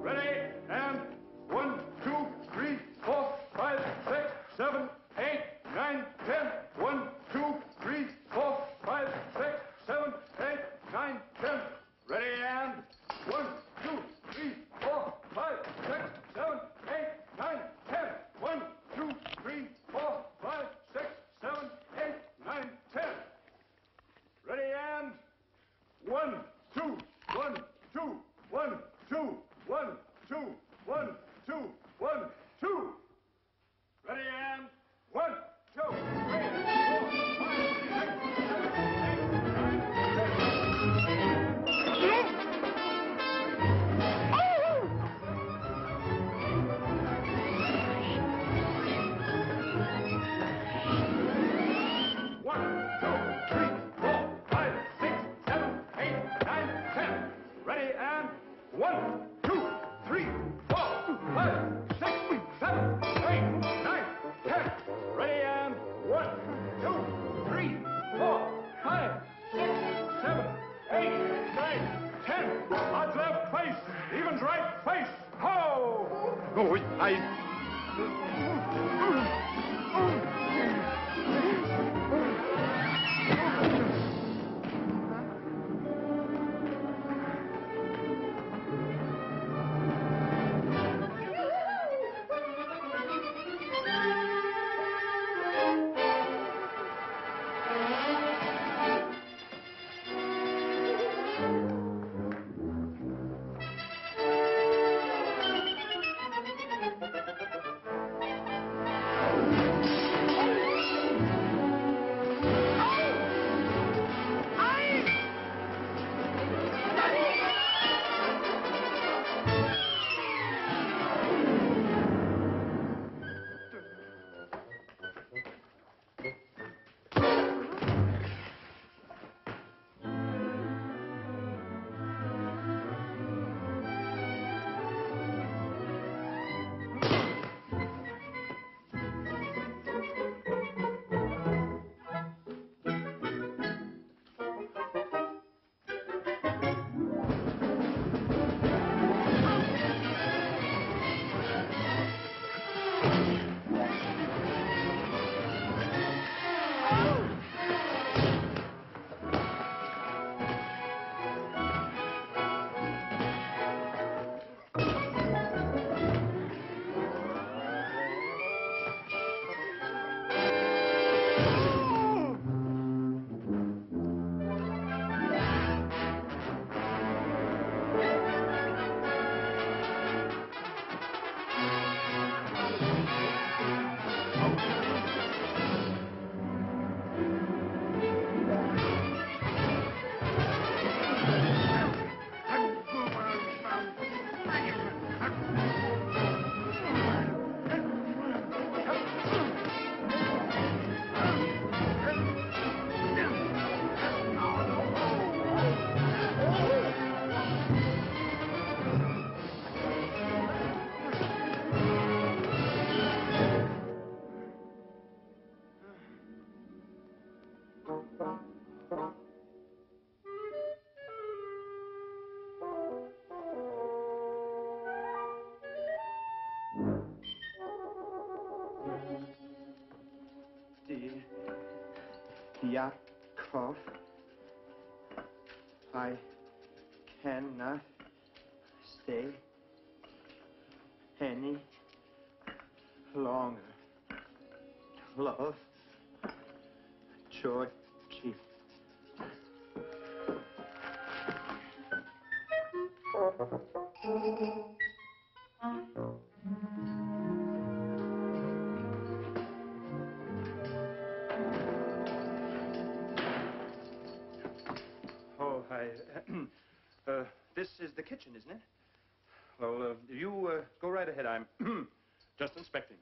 Ready, and 1, 2, 3, 4, 5, 6, 7, 8, 9, 10. 1, 2, 3, 4, 5, 6, 7, 8, 9, 10. Ready, and 1, 2, 3, 4, 5, 6, 7, 8, 9, 10. 1, 2, 3, 4, 5, 6, 7, 8, 9, 10. Ready, and 1, 2, 1, 2, 1, 2, 1, 2, 1, 2, 1, 2. Ready, and 1, 2, 3, 4, 5, 6, 7, Odds left face, evens right face. Ho! Oh, Yakov, I cannot stay any longer. Love, Georgie. Oh, this is the kitchen, isn't it? Well, you go right ahead. I'm just inspecting.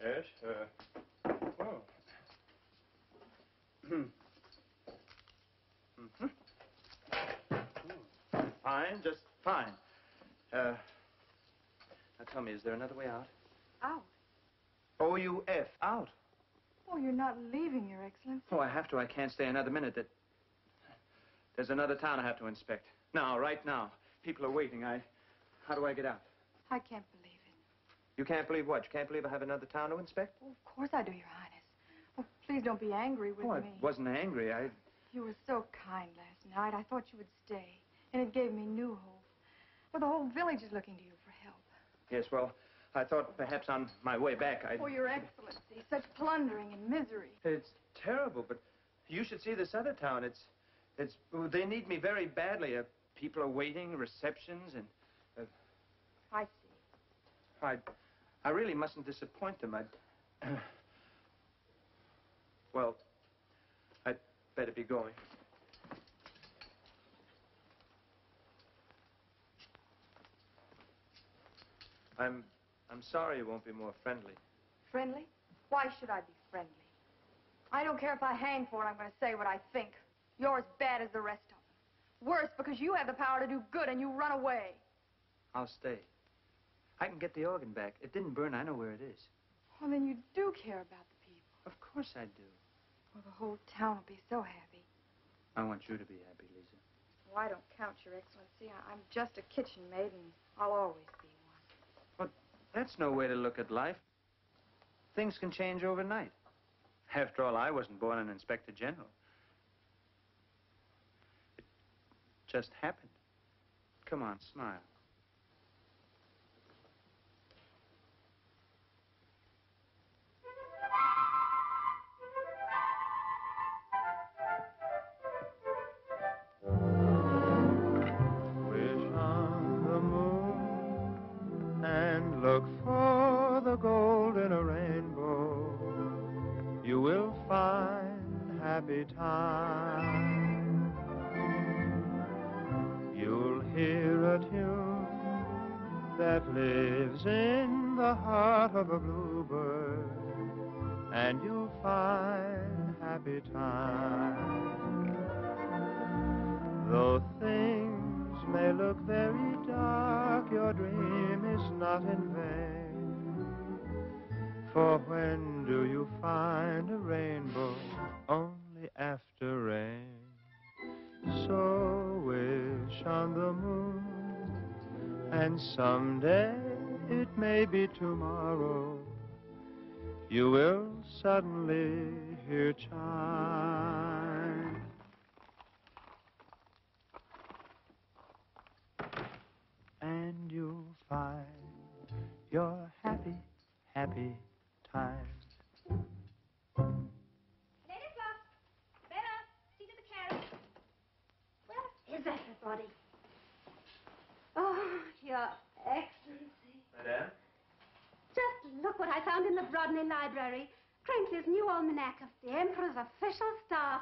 Yes, oh. Fine, just fine. Now tell me, is there another way out? Out? O-U-F, out. Oh, you're not leaving, Your Excellency. Oh, I have to. I can't stay another minute. There's another town I have to inspect. Now, right now. People are waiting. How do I get out? I can't believe it. You can't believe what? You can't believe I have another town to inspect? Oh, of course I do, Your Highness. Oh, please don't be angry with Oh, me. I wasn't angry. You were so kind last night. I thought you would stay. And it gave me new hope. Well, the whole village is looking to you for help. Yes, well, I thought perhaps on my way back I'd... Oh, Your Excellency, such plundering and misery. It's terrible, but you should see this other town. They need me very badly. People are waiting, receptions, and... I see. I really mustn't disappoint them. Well, I'd better be going. I'm sorry you won't be more friendly. Friendly? Why should I be friendly? I don't care if I hang for it. I'm going to say what I think. You're as bad as the rest of them. Worse, because you have the power to do good and you run away. I'll stay. I can get the organ back. It didn't burn. I know where it is. Well, then you do care about the people. Of course I do. Well, the whole town will be so happy. I want you to be happy, Lisa. Well, I don't count, Your Excellency. I'm just a kitchen maid, and I'll always be one. But that's no way to look at life. Things can change overnight. After all, I wasn't born an Inspector General. It just happened. Come on, smile. Wish on the moon and look for the gold in a rainbow. You will find happy time. You'll hear a tune that lives in the heart of a bluebird, and you'll find happy time. Though things may look very dark, your dream is not in vain. For when do you find a rainbow? Only after rain. So wish on the moon, and someday, it may be tomorrow, you will suddenly hear chime. And you'll find your happy, happy time. Ladysmith! Bella, see to the carriage. Where is everybody? Oh, Your Excellency. Madame? Just look what I found in the Brodney Library. Crankley's new almanac of the Emperor's official staff.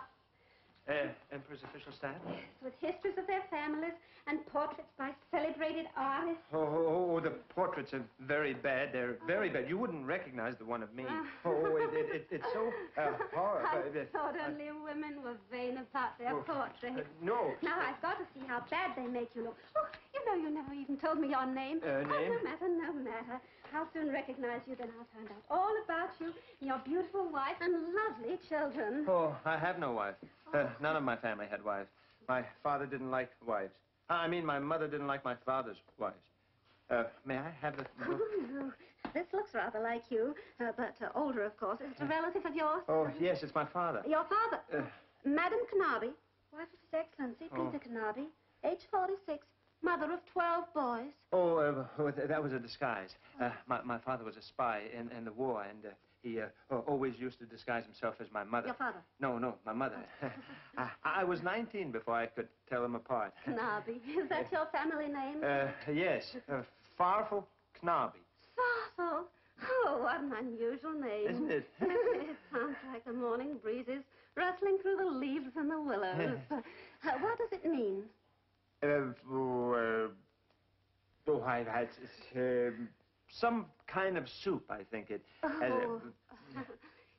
Emperor's official staff? With histories of their families and portraits by celebrated artists. Oh, the portraits are very bad. They're very bad. You wouldn't recognize the one of me. It's so horrible. I thought only women were vain about their portraits. No. Now, I've got to see how bad they make you look. Oh, you know, you never even told me your name. Name? Oh, no matter, no matter. I'll soon recognize you, then I'll find out all about you, your beautiful wife, and lovely children. Oh, I have no wife. None of my family had wives. My father didn't like wives. I mean, my mother didn't like my father's wives. May I have the book? Oh, no. This looks rather like you, but older, of course. Is it a relative of yours? Oh, yes, it's my father. Your father? Madam Knabe, wife of His Excellency, Peter Knabe, age 46, mother of 12 boys. Oh, that was a disguise. My father was a spy in the war, and he always used to disguise himself as my mother. Your father? No, my mother. I was 19 before I could tell them apart. Knabe. Is that your family name? Yes. Farfel Knabe. Farfel? Oh, what an unusual name. Isn't it? It sounds like the morning breezes rustling through the leaves and the willows. What does it mean? It's some kind of soup, I think it. Oh,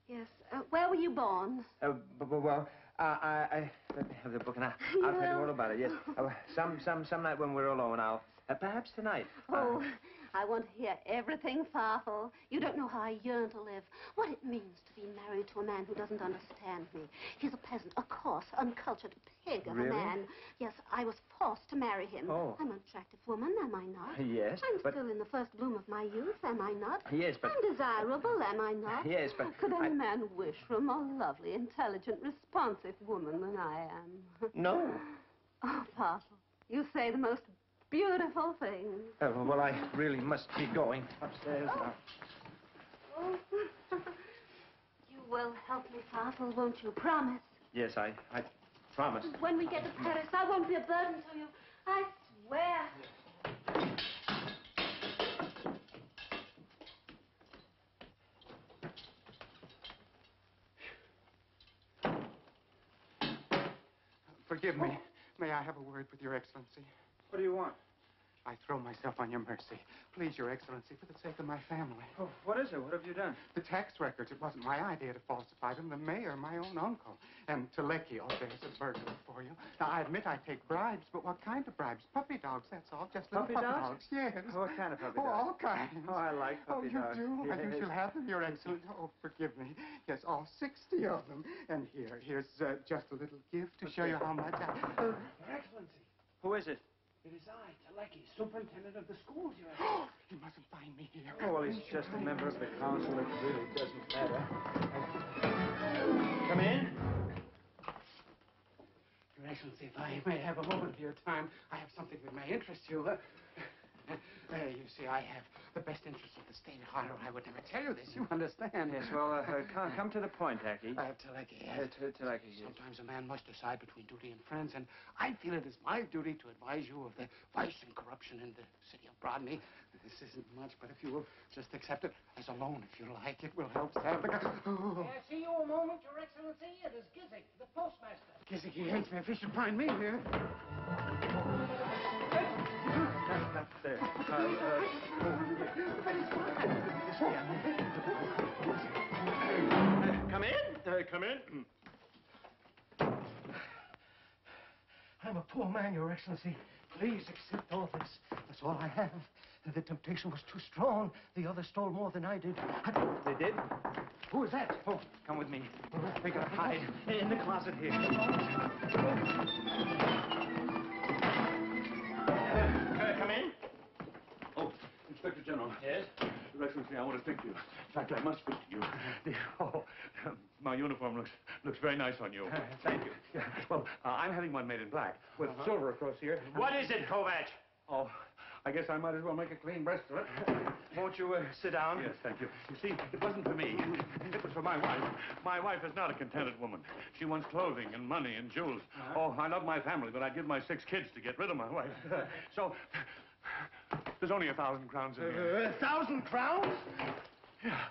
yes. Where were you born? Well, I let me have the book and I'll tell you all about it. Yes, some night when we're alone, I'll perhaps tonight. Oh, I want to hear everything, Farfel. You don't know how I yearn to live. What it means to be married to a man who doesn't understand me. He's a peasant, a coarse, uncultured pig of a man. Yes, I was forced to marry him. Oh. I'm an attractive woman, am I not? Yes, I'm still in the first bloom of my youth, am I not? Yes, but... I'm desirable, am I not? Yes, but... Could any man wish for a more lovely, intelligent, responsive woman than I am? No. Oh, Farfel, you say the most beautiful things. Well, I really must be going upstairs now. Oh. You will help me, Farfel, won't you? Promise. Yes, I promise. When we get to Paris, I won't be a burden to you. I swear. Forgive me. May I have a word with Your Excellency? What do you want? I throw myself on your mercy. Please, Your Excellency, for the sake of my family. Oh, what is it? What have you done? The tax records. It wasn't my idea to falsify them. The mayor, my own uncle. And Telecki, oh, there's a burglar for you. Now, I admit I take bribes, but what kind of bribes? Puppy dogs, that's all. Just little puppy dogs? Yes. What kind of puppy dogs? Oh, all kinds. Oh, I like puppy dogs. Oh, you do? Yes. You shall have them, Your Excellency. Oh, forgive me. Yes, all 60 of them. And here's just a little gift to show you how much I... Your Excellency. Who is it? It is I, Telecki, superintendent of the schools, Your Excellency. You mustn't find me here. Oh, well, he's just a member of the council. It really doesn't matter. Come in. Your Excellency, if I may have a moment of your time, I have something that may interest you. You see, I have the best interests of the state at heart, or I would never tell you this. You understand? Yes, well, come to the point, Aki. Telecki, yes. Telecki, yes. Sometimes a man must decide between duty and friends, and I feel it is my duty to advise you of the vice and corruption in the city of Brodney. This isn't much, but if you will just accept it as a loan, if you like, it will help save the... May I see you a moment, Your Excellency? It is Gizik, the postmaster. Gizik, he hates me if he should find me here. Not there. Come in. Come in. I'm a poor man, Your Excellency. Please accept all this. That's all I have. The temptation was too strong. The others stole more than I did. They did? Who is that? Oh, come with me. We gotta hide in the closet here. Come in. Oh, Inspector General. Yes? Your Excellency, I want to speak to you. In fact, I must speak to you. My uniform looks very nice on you. Thank you. Yeah, well, I'm having one made in black with silver across here. What is it, Kovac? Oh, I guess I might as well make a clean breast of it. Won't you sit down? Yes, thank you. You see, it wasn't for me. It was for my wife. My wife is not a contented woman. She wants clothing and money and jewels. Oh, I love my family, but I'd give my 6 kids to get rid of my wife. So, there's only 1,000 crowns in here. 1,000 crowns? Yeah.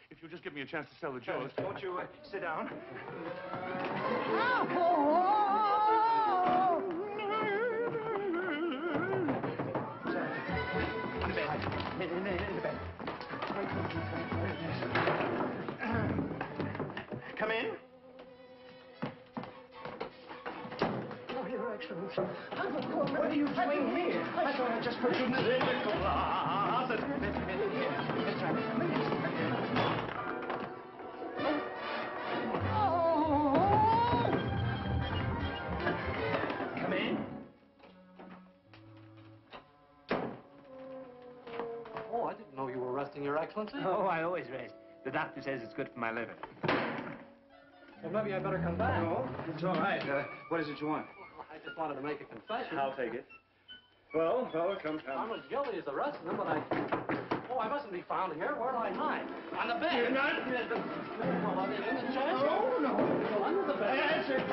If you'll just give me a chance to sell the jewels. Won't you sit down? In the bed. Come in. Oh, Your Excellency. I'm a poor man. What are you doing here? I thought I just put you in the closet. That's right. Come in. Oh, I didn't know you were resting, Your Excellency. Oh, I always rest. The doctor says it's good for my liver. Well, maybe I better come back. No, it's all right. What is it you want? I just wanted to make a confession. I'll take it. Well, come. I'm as guilty as the rest of them, but I mustn't be found here. Where do I hide? On the bed. You're not. Well, are they in the chest? No. Well, under the bed. That's it.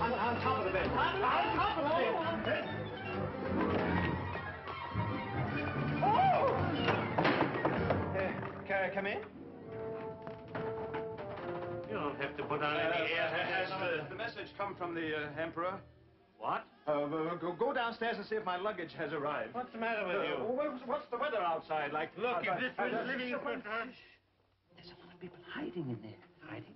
On top of the bed. On top of the bed. Come in. You don't have to put on any air. Has the message come from the Emperor? What? Go downstairs and see if my luggage has arrived. What's the matter with you? What's the weather outside like? Look, if this was living... There's a lot of people hiding in there. Hiding?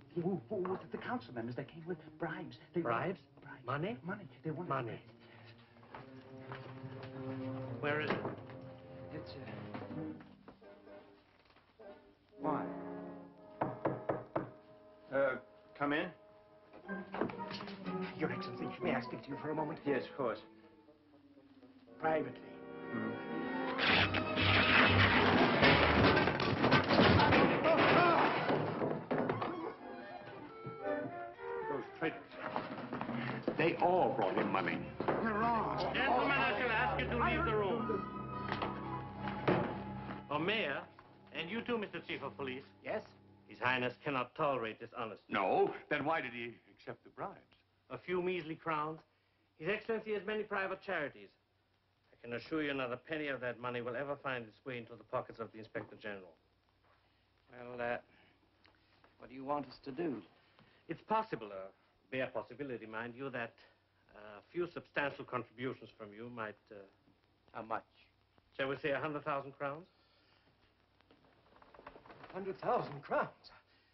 The council members, they came with bribes. Bribes? Money? Money. They wanted money. Where is it? It's, Why? Come in. Your Excellency, may I speak to you for a moment? Yes, of course. Privately. Those traitors. They all brought in money. You're wrong. Gentlemen, I shall ask you to leave the room. Oh, Mayor, and you too, Mr. Chief of Police. Yes? His Highness cannot tolerate dishonesty. No? Then why did he accept the bribes? A few measly crowns. His Excellency has many private charities. I can assure you not a penny of that money will ever find its way into the pockets of the Inspector General. Well, what do you want us to do? It's possible, a bare possibility, mind you, that a few substantial contributions from you might... How much? Shall we say 100,000 crowns? 100,000 crowns?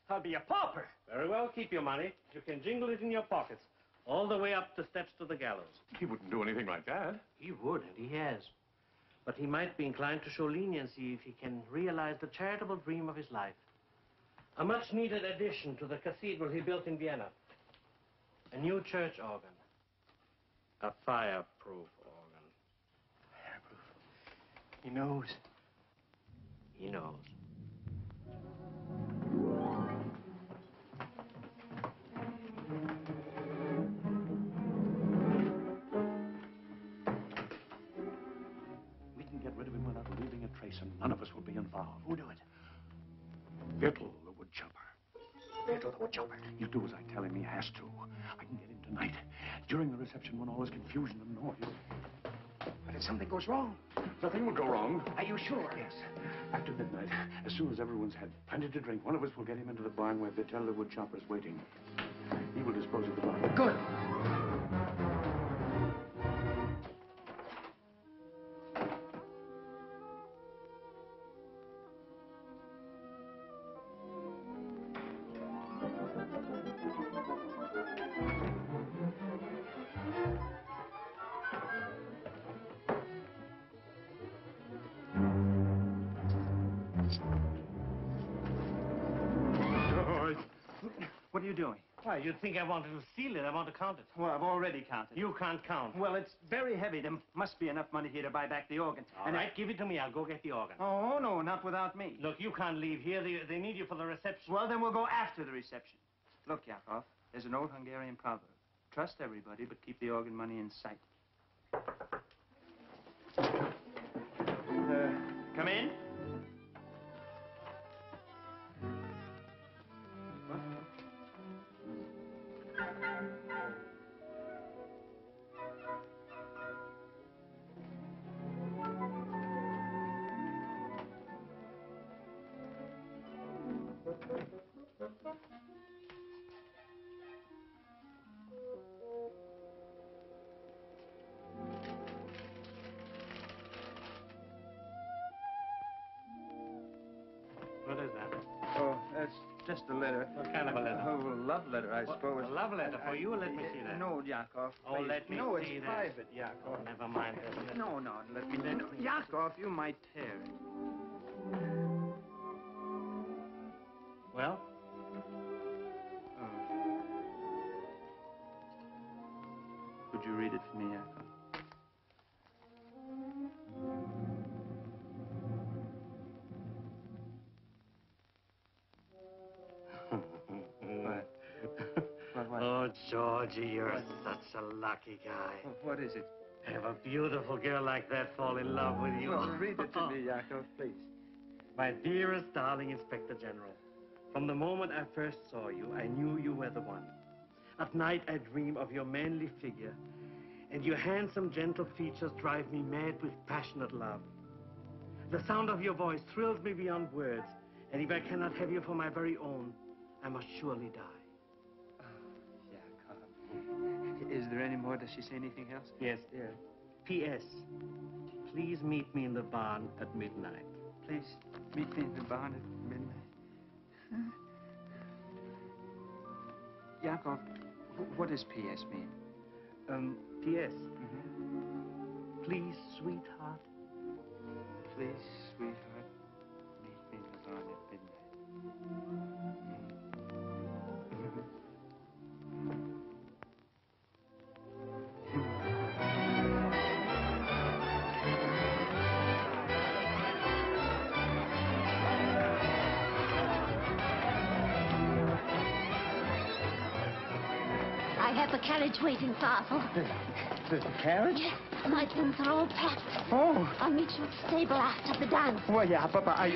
I'll be a pauper. Very well, keep your money. You can jingle it in your pockets, all the way up the steps to the gallows. He wouldn't do anything like that. He would, and he has. But he might be inclined to show leniency if he can realize the charitable dream of his life. A much-needed addition to the cathedral he built in Vienna. A new church organ. A fireproof organ. He knows. He knows. We can get rid of him without leaving a trace, and none of us will be involved. Who'll do it? Vittle, the woodchopper. Vittle, the woodchopper. He'll do as I tell him. He has to. I can get him tonight. During the reception, when all is confusion and noise. But if something goes wrong... Nothing will go wrong. Are you sure? Yes. After midnight, as soon as everyone's had plenty to drink, one of us will get him into the barn where Vittle, the woodchopper's waiting. He will dispose of the body. Good. What are you doing? Why, you'd think I wanted to steal it. I want to count it. Well, I've already counted. You can't count. Well, it's very heavy. There must be enough money here to buy back the organ. All right, give it to me. I'll go get the organ. Oh, no, not without me. Look, you can't leave here. They need you for the reception. Well, then we'll go after the reception. Look, Yakov, there's an old Hungarian proverb. Trust everybody, but keep the organ money in sight. Come in. What is that? Oh, that's just a letter. What kind of a letter? Oh, a love letter, I suppose. A love letter for you? Let me see that. No, Yakov. Oh, please. let me no, see it's that. private, Yakov. Oh, never mind. No, let me... No, Yakov, you might tear it. Well? Could you read it for me, Yakov? What? Oh, Georgie, you're such a lucky guy. What is it? Have a beautiful girl like that fall in love with you. Well, read it to me, Yakov, please. My dearest, darling Inspector General, from the moment I first saw you, I knew you were the one. At night, I dream of your manly figure, and your handsome, gentle features drive me mad with passionate love. The sound of your voice thrills me beyond words, and if I cannot have you for my very own, I must surely die. Yakov. Is there any more? Does she say anything else? Yes, dear. P.S. Please meet me in the barn at midnight. Please meet me in the barn at midnight. Yakov, what does P.S. mean? P.S. Please, sweetheart. Please, sweetheart, meet me in the barn at midnight. I have the carriage waiting, Father. The carriage? Yes, my things are all packed. Oh. I'll meet you at the stable after the dance. Well, yeah, but I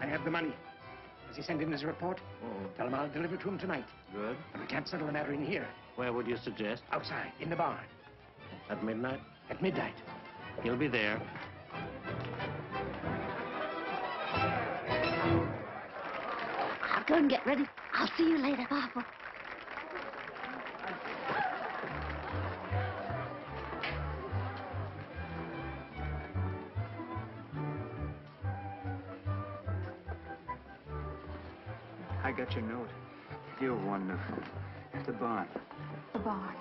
have the money. Has he sent in his report? Tell him I'll deliver to him tonight. Good. And we can't settle the matter in here. Where would you suggest? Outside, in the barn. At midnight? At midnight. He'll be there. I'll go and get ready. I'll see you later, Papa. I got your note. Your one, the barn. The barn.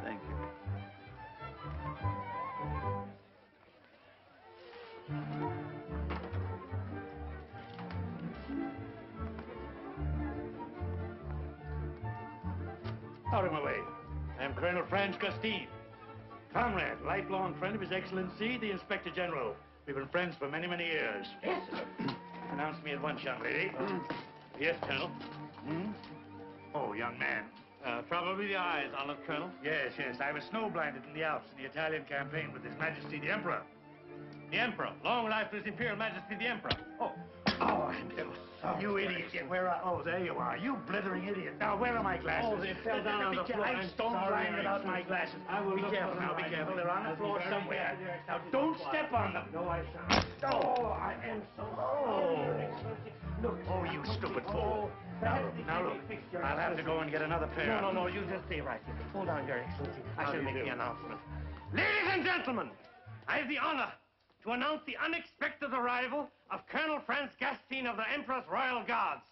Thank you. Out of my way. I'm Colonel Franz Gustine. Comrade, lifelong friend of His Excellency, the Inspector General. We've been friends for many, many years. Yes, sir. Announce me at once, young lady. Yes, Colonel. Oh, young man. Probably the eyes, honored Colonel. Yes, yes. I was snow-blinded in the Alps in the Italian campaign with His Majesty the Emperor. The Emperor. Long life to His Imperial Majesty the Emperor. Oh, I'm so sorry. You idiot. Where are... Oh, there you are. You blithering idiot. Now, where are my glasses? Oh, they fell down on the floor. I'm stone-blind without my glasses. Be careful now, be careful. They're on the floor somewhere. Now, don't step on them. No, I shan't. Oh, I am so... Oh. Look. Oh, you stupid fool. Now, look. I'll have to go and get another pair. No, you just stay right here. Hold on, Your Excellency. I shall make the announcement. Ladies and gentlemen, I have the honor to announce the unexpected arrival of Colonel Franz Gustine of the Emperor's Royal Guards.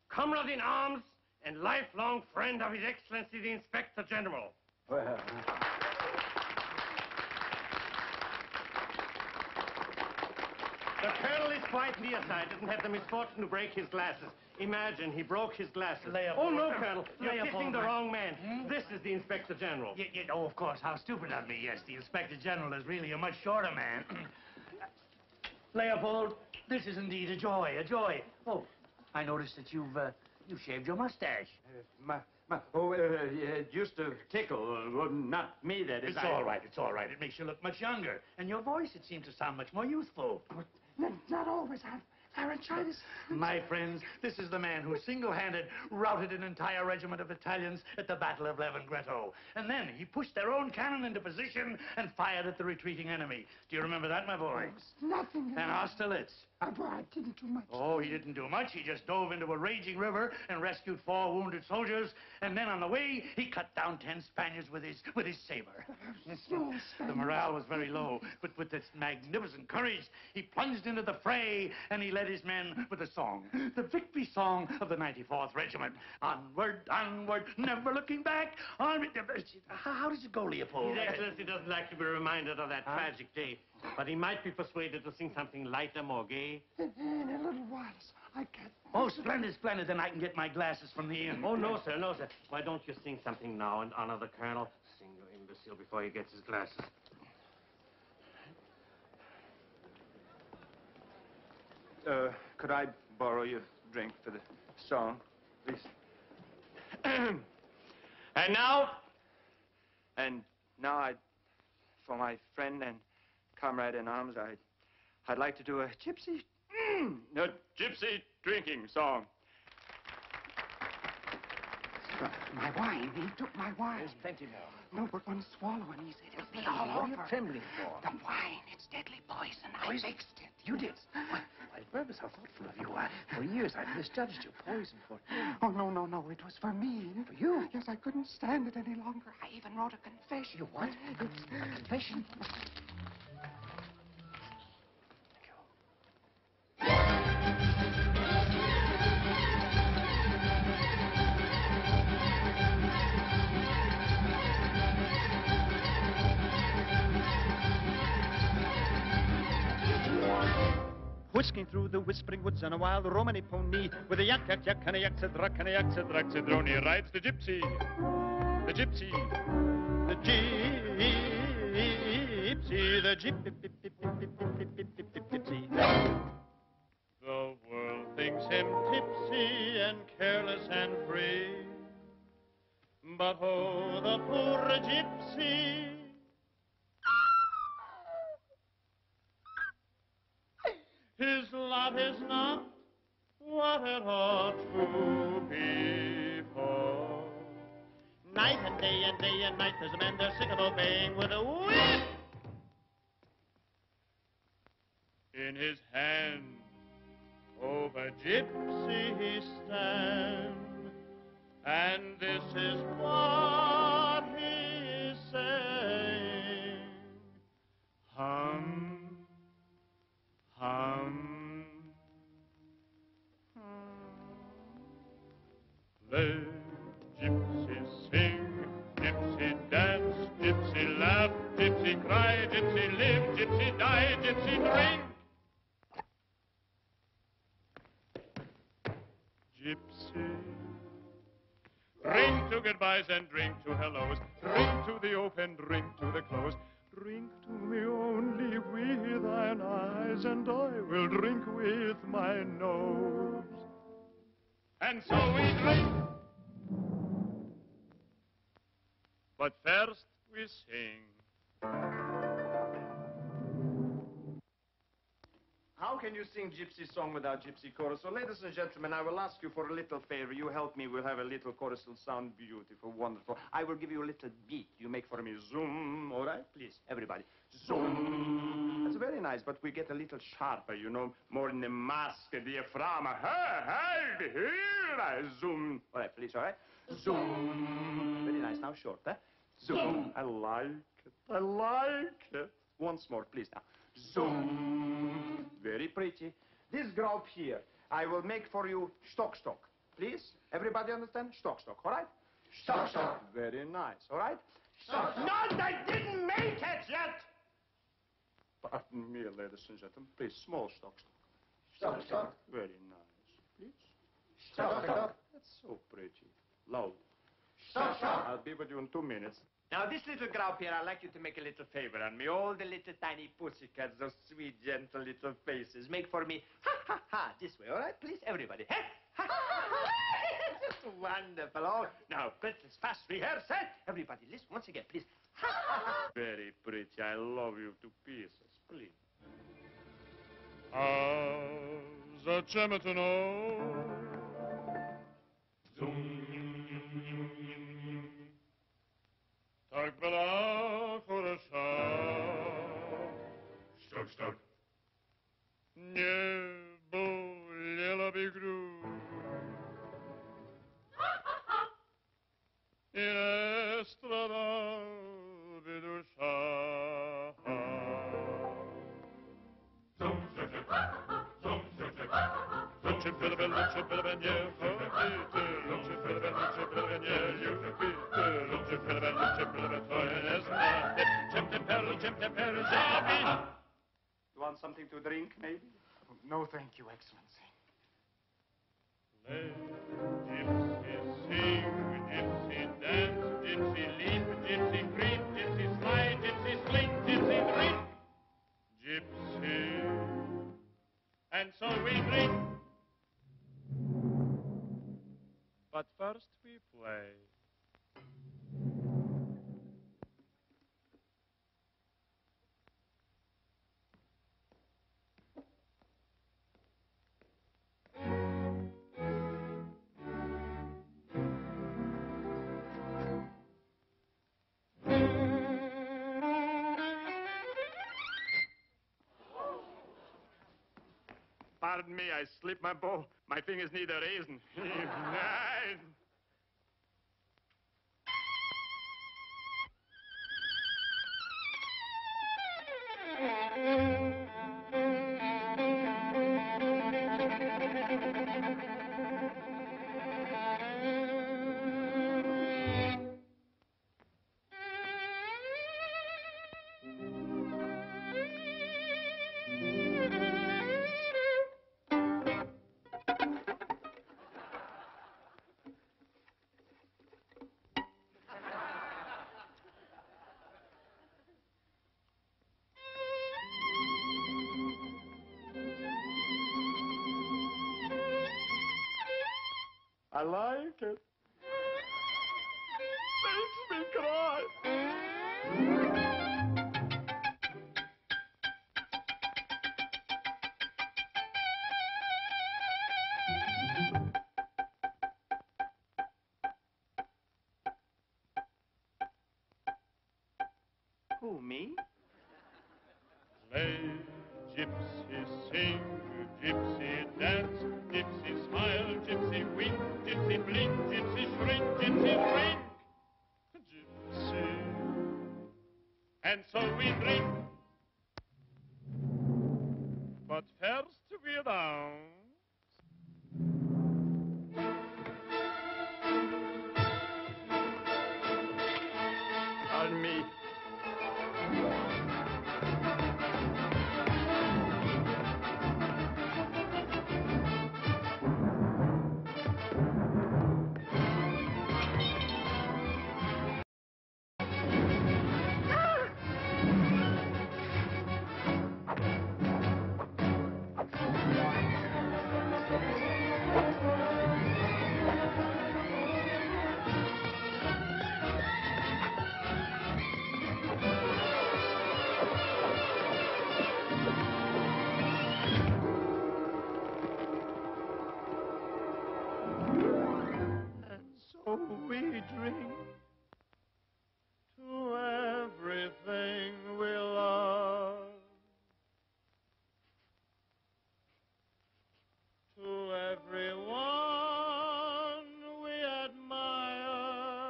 Comrade in arms and lifelong friend of His Excellency the Inspector General. Well... The Colonel is quite nearsighted and had the misfortune to break his glasses. Imagine, he broke his glasses. Oh, no, Colonel, you're kissing the wrong man. This is the Inspector General. Oh, of course, how stupid of me. Yes, the Inspector General is really a much shorter man. Leopold, this is indeed a joy, a joy. Oh, I noticed that you've shaved your mustache. It used to tickle. Not me, that is. It's all right, it's all right. It makes you look much younger. And your voice, it seems to sound much more youthful. Not always. I've laryngitis. My friends, this is the man who single-handed routed an entire regiment of Italians at the Battle of Levingretto. And then he pushed their own cannon into position and fired at the retreating enemy. Do you remember that, my boy? Nothing. And Austerlitz. I didn't do much. Oh, he didn't do much. He just dove into a raging river and rescued 4 wounded soldiers. And then on the way, he cut down 10 Spaniards with his saber. The morale was very low, but with this magnificent courage, he plunged into the fray and he led his men with a song, the victory song of the 94th Regiment. Onward, onward, never looking back. Onward. How does it go, Leopold? His Excellency doesn't like to be reminded of that tragic day. But he might be persuaded to sing something lighter, more gay. In a little while, sir. I get... Oh, splendid, splendid. Then I can get my glasses from the inn. Oh, no, sir, no, sir. Why don't you sing something now and honor the colonel? Sing, you imbecile, before he gets his glasses. Could I borrow your drink for the song, please? And now, for my friend and comrade in arms, I'd like to do a gypsy drinking song. My wine. He took my wine. There's plenty more. No, but one swallow and he said it'll be What all are you over. trembling for? The wine, it's deadly poison. I mixed it. You did? Why, Burbus, how thoughtful of you. For years I've misjudged you. Poison for him. Oh, no. It was for me. For you? Yes, I couldn't stand it any longer. I even wrote a confession. You what? It's a confession? Whisking through the whispering woods on a wild Romany pony with a yak, yak, yak, and a yak, and a yak, Drony rides the gypsy. The gypsy. the gypsy, the gypsy. The world thinks him tipsy and careless and free, but oh, the poor gypsy. His lot is not what it ought to be for. Night and day and day and night, there's a man there sick of obeying with a whip. In his hand, over gypsy he stands, and this is what he is saying. Hum. Let gypsy sing, gypsy dance, gypsy laugh, gypsy cry, gypsy live, gypsy die, gypsy drink. Gypsy, drink to goodbyes and drink to hellos, drink to the open, drink to the close. Drink to me only with thine eyes, and I will drink with my nose. And so we drink. But first we sing. How can you sing gypsy song without gypsy chorus? So, ladies and gentlemen, I will ask you for a little favor. You help me. We'll have a little chorus. It'll sound beautiful, wonderful. I will give you a little beat. You make for me zoom. All right? Please, everybody. Zoom. That's very nice, but we get a little sharper, you know, more in the mask, diaphragm. Hey, here, zoom. All right, please, all right? Zoom. Very nice. Now short, eh? Zoom. I like it. I like it. Once more, please, now. Zoom. Very pretty. This group here, I will make for you stock. Please? Everybody understand? Stock, all right? Stock. Very nice, all right? Stock. No, I didn't make it yet! Pardon me, ladies and gentlemen. Please, small stock. Stock. Very nice. Please? Stock. That's so pretty. Loud. Stock. I'll be with you in 2 minutes. Now, this little group here, I'd like you to make a little favor on me. All the little tiny pussycats, those sweet, gentle little faces. Make for me, ha, this way, all right? Please, everybody. Ha, ha, ha. Just wonderful. Oh, now, let's fast rehearse, eh? Everybody, listen once again, please. Ha, ha, ha. Very pretty. I love you to pieces, please. Zaczemy to know. Tak była chorosza. Stock. Nie bolела by грудь. И не страдала by душа. Лучше было бы, не ходите. Лучше было бы, не любите. Лучше было бы, то не знать. Чем теперь забить. want something to drink, maybe? No, thank you, Excellency. Let gypsy sing, gypsy dance, gypsy leap, gypsy creep, gypsy slide, gypsy sling, gypsy drink. Gypsy. And so we drink. But first we play. Pardon me, I slipped my bow. My fingers need a raisin. I like it. Makes me cry. Who, me? Play, gypsy sing, gypsy dance, gypsy smile, gypsy wink, gypsy blink, gypsy shrink, gypsy drink. Gypsy. And so we drink. But first we dance. Pardon me. So we drink to everything we love, to everyone we admire,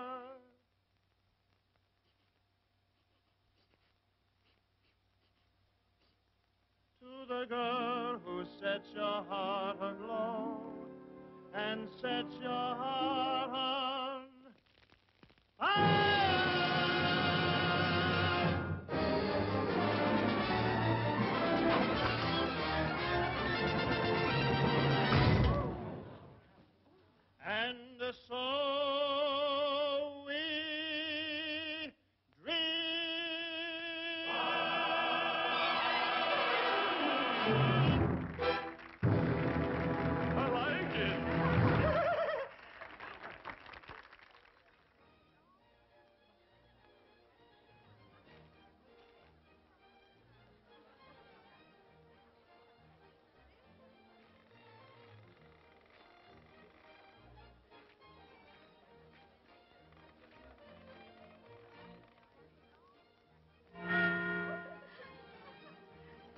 to the girl who sets your heart aglow and sets your heart on fire. And so we drink. I like it.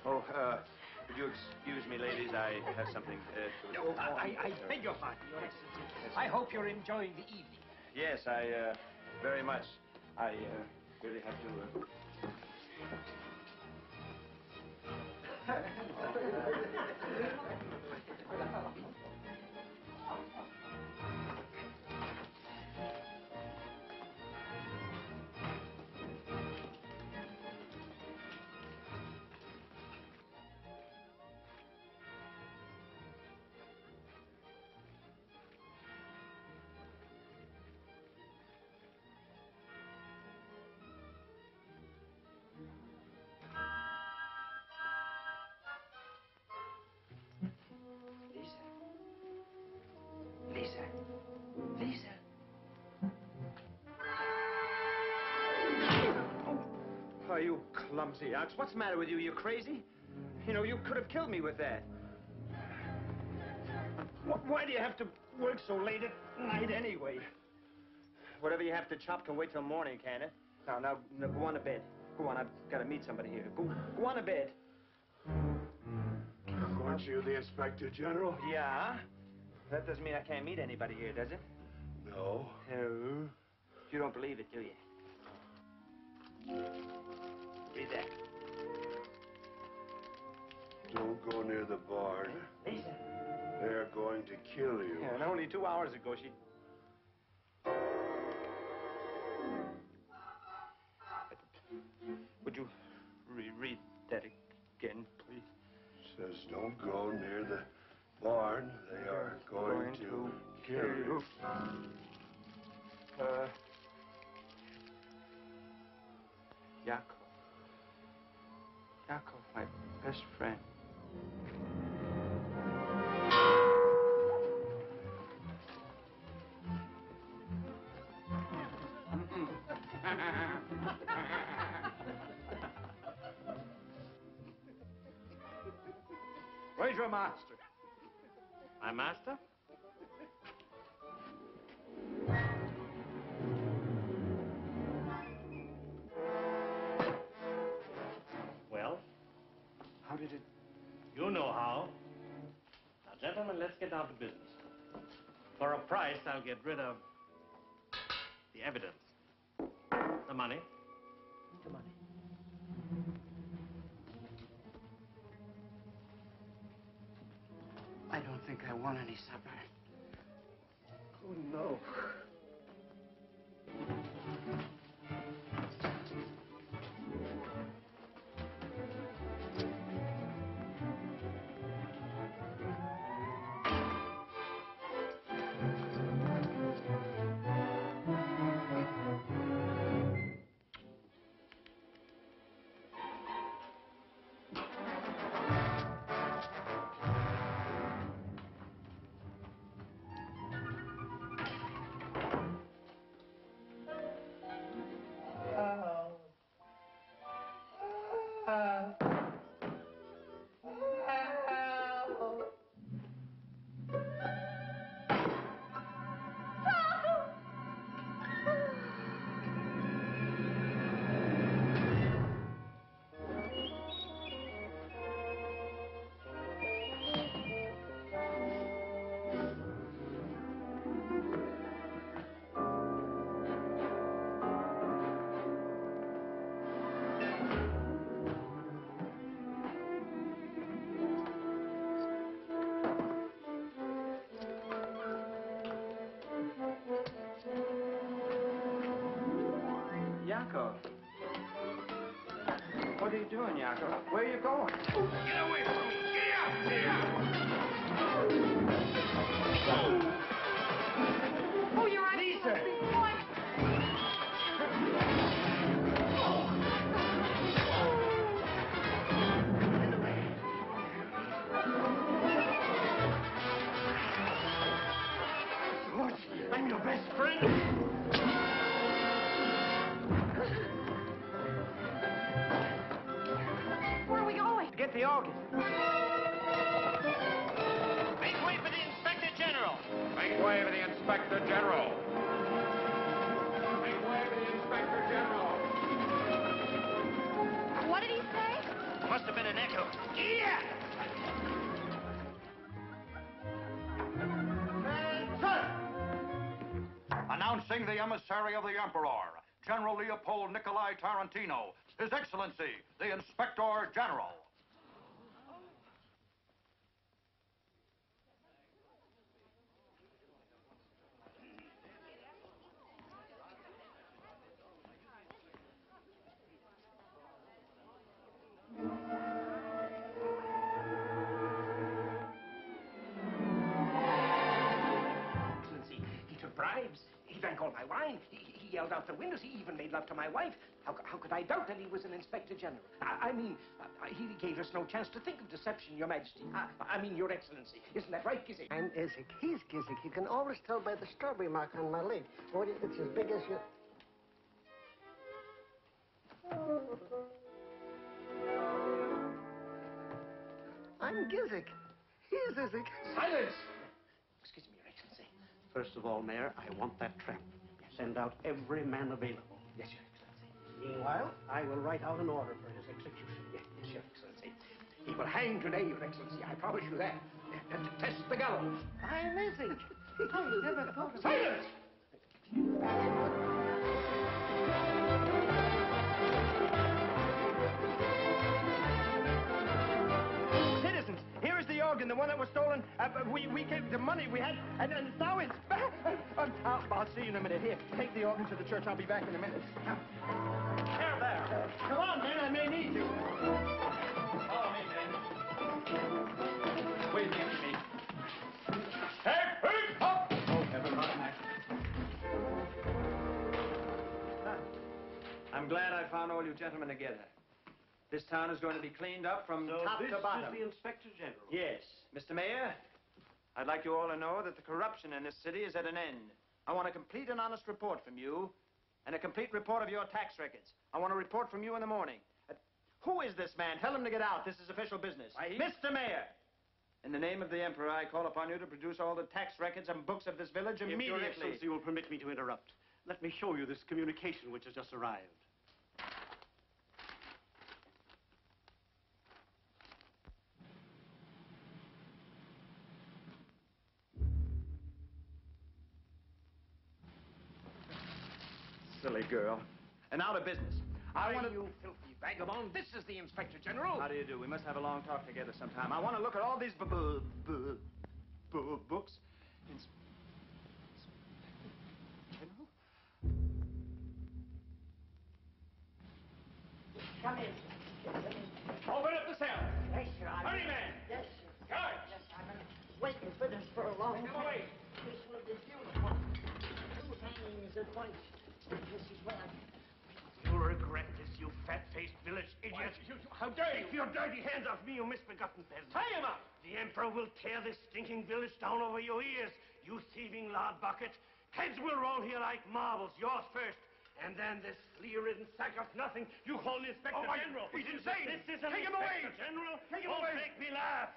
Oh, would you excuse me, ladies? I have something to... No, I beg your pardon, Your Excellency. I hope you're enjoying the evening. Yes, I, very much. I, really have to, you clumsy ox. What's the matter with you? You crazy? You know, you could have killed me with that. Why do you have to work so late at night anyway? Whatever you have to chop can wait till morning, can it? Now, go on to bed. Go on, I've got to meet somebody here. Go on to bed. Aren't you the Inspector General? Yeah? That doesn't mean I can't meet anybody here, does it? No. No. You don't believe it, do you? Read that. Don't go near the barn. Lisa. They're going to kill you. Yeah, and only 2 hours ago, she... Would you reread that again, please? Says don't go near the barn. They are going to kill you. Yakov. Yakov, my best friend. Where's your master? My master? Well? How did it... You know how. Now, gentlemen, let's get down to business. For a price, I'll get rid of the evidence. The money. The money. I don't think I want any supper. Oh, no. Yakov. What are you doing, Yakov? Where are you going? Get away from me! Get out! Get out! Oh, you're right. Lisa! George, I'm your best friend. Where are we going? To get the organ. Make way for the Inspector General. Make way for the Inspector General. Make way for the Inspector General. What did he say? Must have been an echo. Yeah! Announcing the emissary of the Emperor, General Leopold Nikolai Tarantino, His Excellency, the Inspector General. Excellency, he took bribes. He drank all my wine. He yelled out the windows. He even made love to my wife. How could I doubt that he was an Inspector General? I mean, he gave us no chance to think of deception, Your Majesty. I mean, Your Excellency. Isn't that right, Gizik? I'm Izzik. He's Gizik. You can always tell by the strawberry mark on my leg. It's as big as your... I'm Gilzick. Here's Gilzick. Silence! Excuse me, Your Excellency. First of all, Mayor, I want that tramp. Send out every man available. Yes, Your Excellency. Meanwhile, I will write out an order for his execution. Yes, Your Excellency. He will hang today, Your Excellency. I promise you that. And to test the gallows. Amazing. I never thought of Silence! Citizens, here is the organ, the one that was stolen. We gave the money we had, and now it's back. I'll see you in a minute. Here, take the organ to the church. I'll be back in a minute. There. Come on, man. I may need you. Follow me, man. Wait a minute. Hey, up! Oh, never mind. I'm glad I found all you gentlemen together. This town is going to be cleaned up from top to bottom. This is the Inspector General. Yes. Mr. Mayor, I'd like you all to know that the corruption in this city is at an end. I want a complete and honest report from you, and a complete report of your tax records. I want a report from you in the morning. Who is this man? Tell him to get out. This is official business. Mr. Mayor, in the name of the Emperor, I call upon you to produce all the tax records and books of this village immediately. If Your Excellency will permit me to interrupt, let me show you this communication which has just arrived. Silly girl. And out of business. You filthy vagabond. This is the Inspector General. How do you do? We must have a long talk together sometime. I want to look at all these books. General? Come in. Open up the cell. Yes, sir. Hurry, man. Yes, sir. Guards. Yes, I've been waiting for this for a long Come time. away. This will be beautiful. Two hangings at once. This is what I... You'll regret this, you fat-faced village idiot. How dare you? Keep your dirty hands off me, you misbegotten peasant. Tie him up! The Emperor will tear this stinking village down over your ears, you thieving lard bucket. Heads will roll here like marbles, yours first. And then this flea-ridden sack of nothing you call an Inspector General. He didn't say it. This is an Inspector General. Take him Don't away. make me laugh.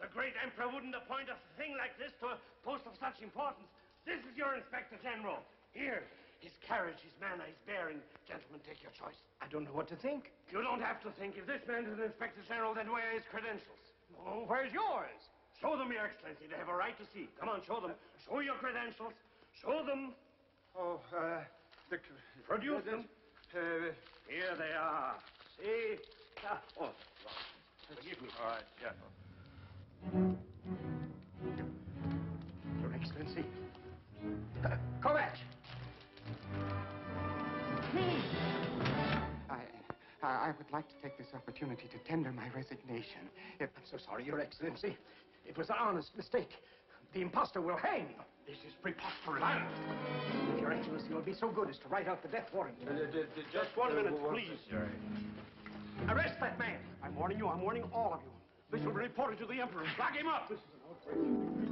The great Emperor wouldn't appoint a thing like this to a post of such importance. This is your Inspector General. Here. His carriage, his manner, his bearing. Gentlemen, take your choice. I don't know what to think. You don't have to think. If this man is an Inspector General, then where are his credentials? Oh, where's yours? Show them, Your Excellency. They have a right to see. Come on, show them. Show your credentials. Show them. Oh, Produce them. Here they are. See? Oh, forgive me. All right, yeah. Your Excellency. Kovac! I would like to take this opportunity to tender my resignation. I'm so sorry, Your Excellency. It was an honest mistake. The impostor will hang. This is preposterous. If Your Excellency will be so good as to write out the death warrant. Just 1 minute, please. Arrest that man. I'm warning you. I'm warning all of you. This will be reported to the Emperor. Lock him up. This is an outrage.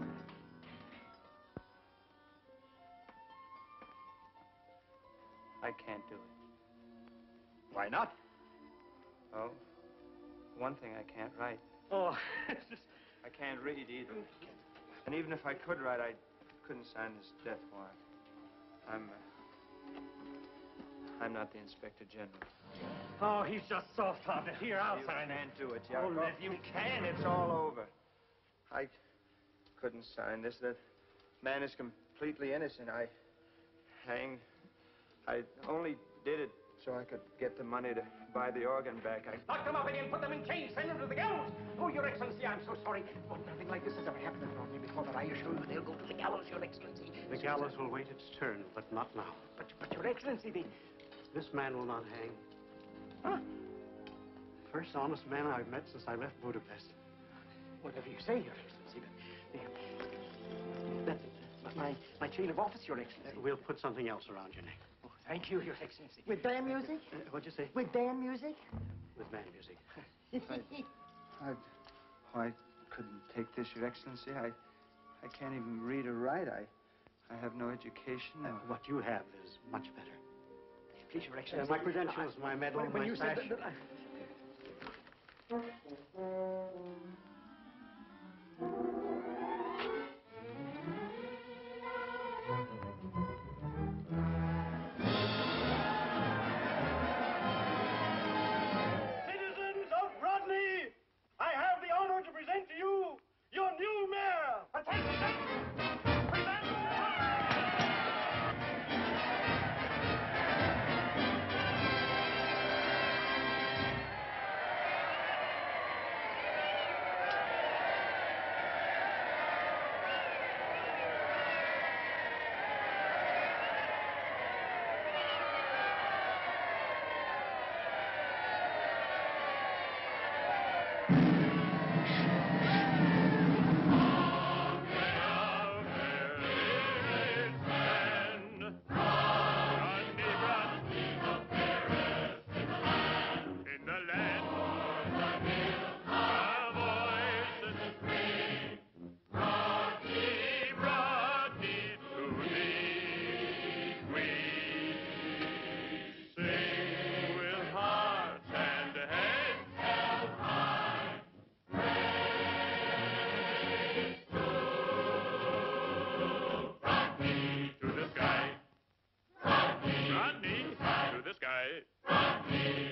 I can't do it. Why not? Oh, one thing I can't write. Oh, I can't read either. And even if I could write, I couldn't sign this death warrant. I'm not the Inspector General. Oh, he's just soft-hearted. Here, I'll sign it. You can't do it, Oh, Jacob. let You can. It's all over. I couldn't sign this. That man is completely innocent. I only did it so I could get the money to buy the organ back. Lock them up again. Put them in chains. Send them to the gallows. Oh, Your Excellency, I'm so sorry. Oh, nothing like this has ever happened around me before, but I assure you they'll go to the gallows, Your Excellency. The gallows will wait its turn, but not now. But Your Excellency, This man will not hang. Huh? First honest man I've met since I left Budapest. Whatever you say, Your Excellency, but... That's my chain of office, Your Excellency. We'll put something else around your neck. Oh, thank you, Your Excellency. With band music? What'd you say? With band music? With band music. I couldn't take this, Your Excellency. I can't even read or write. I have no education. What you have is much better. Please, Your Excellency. My credentials, my medal, when my you sash. said that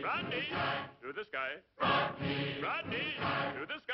Rodney, to the sky. Rodney, to the sky.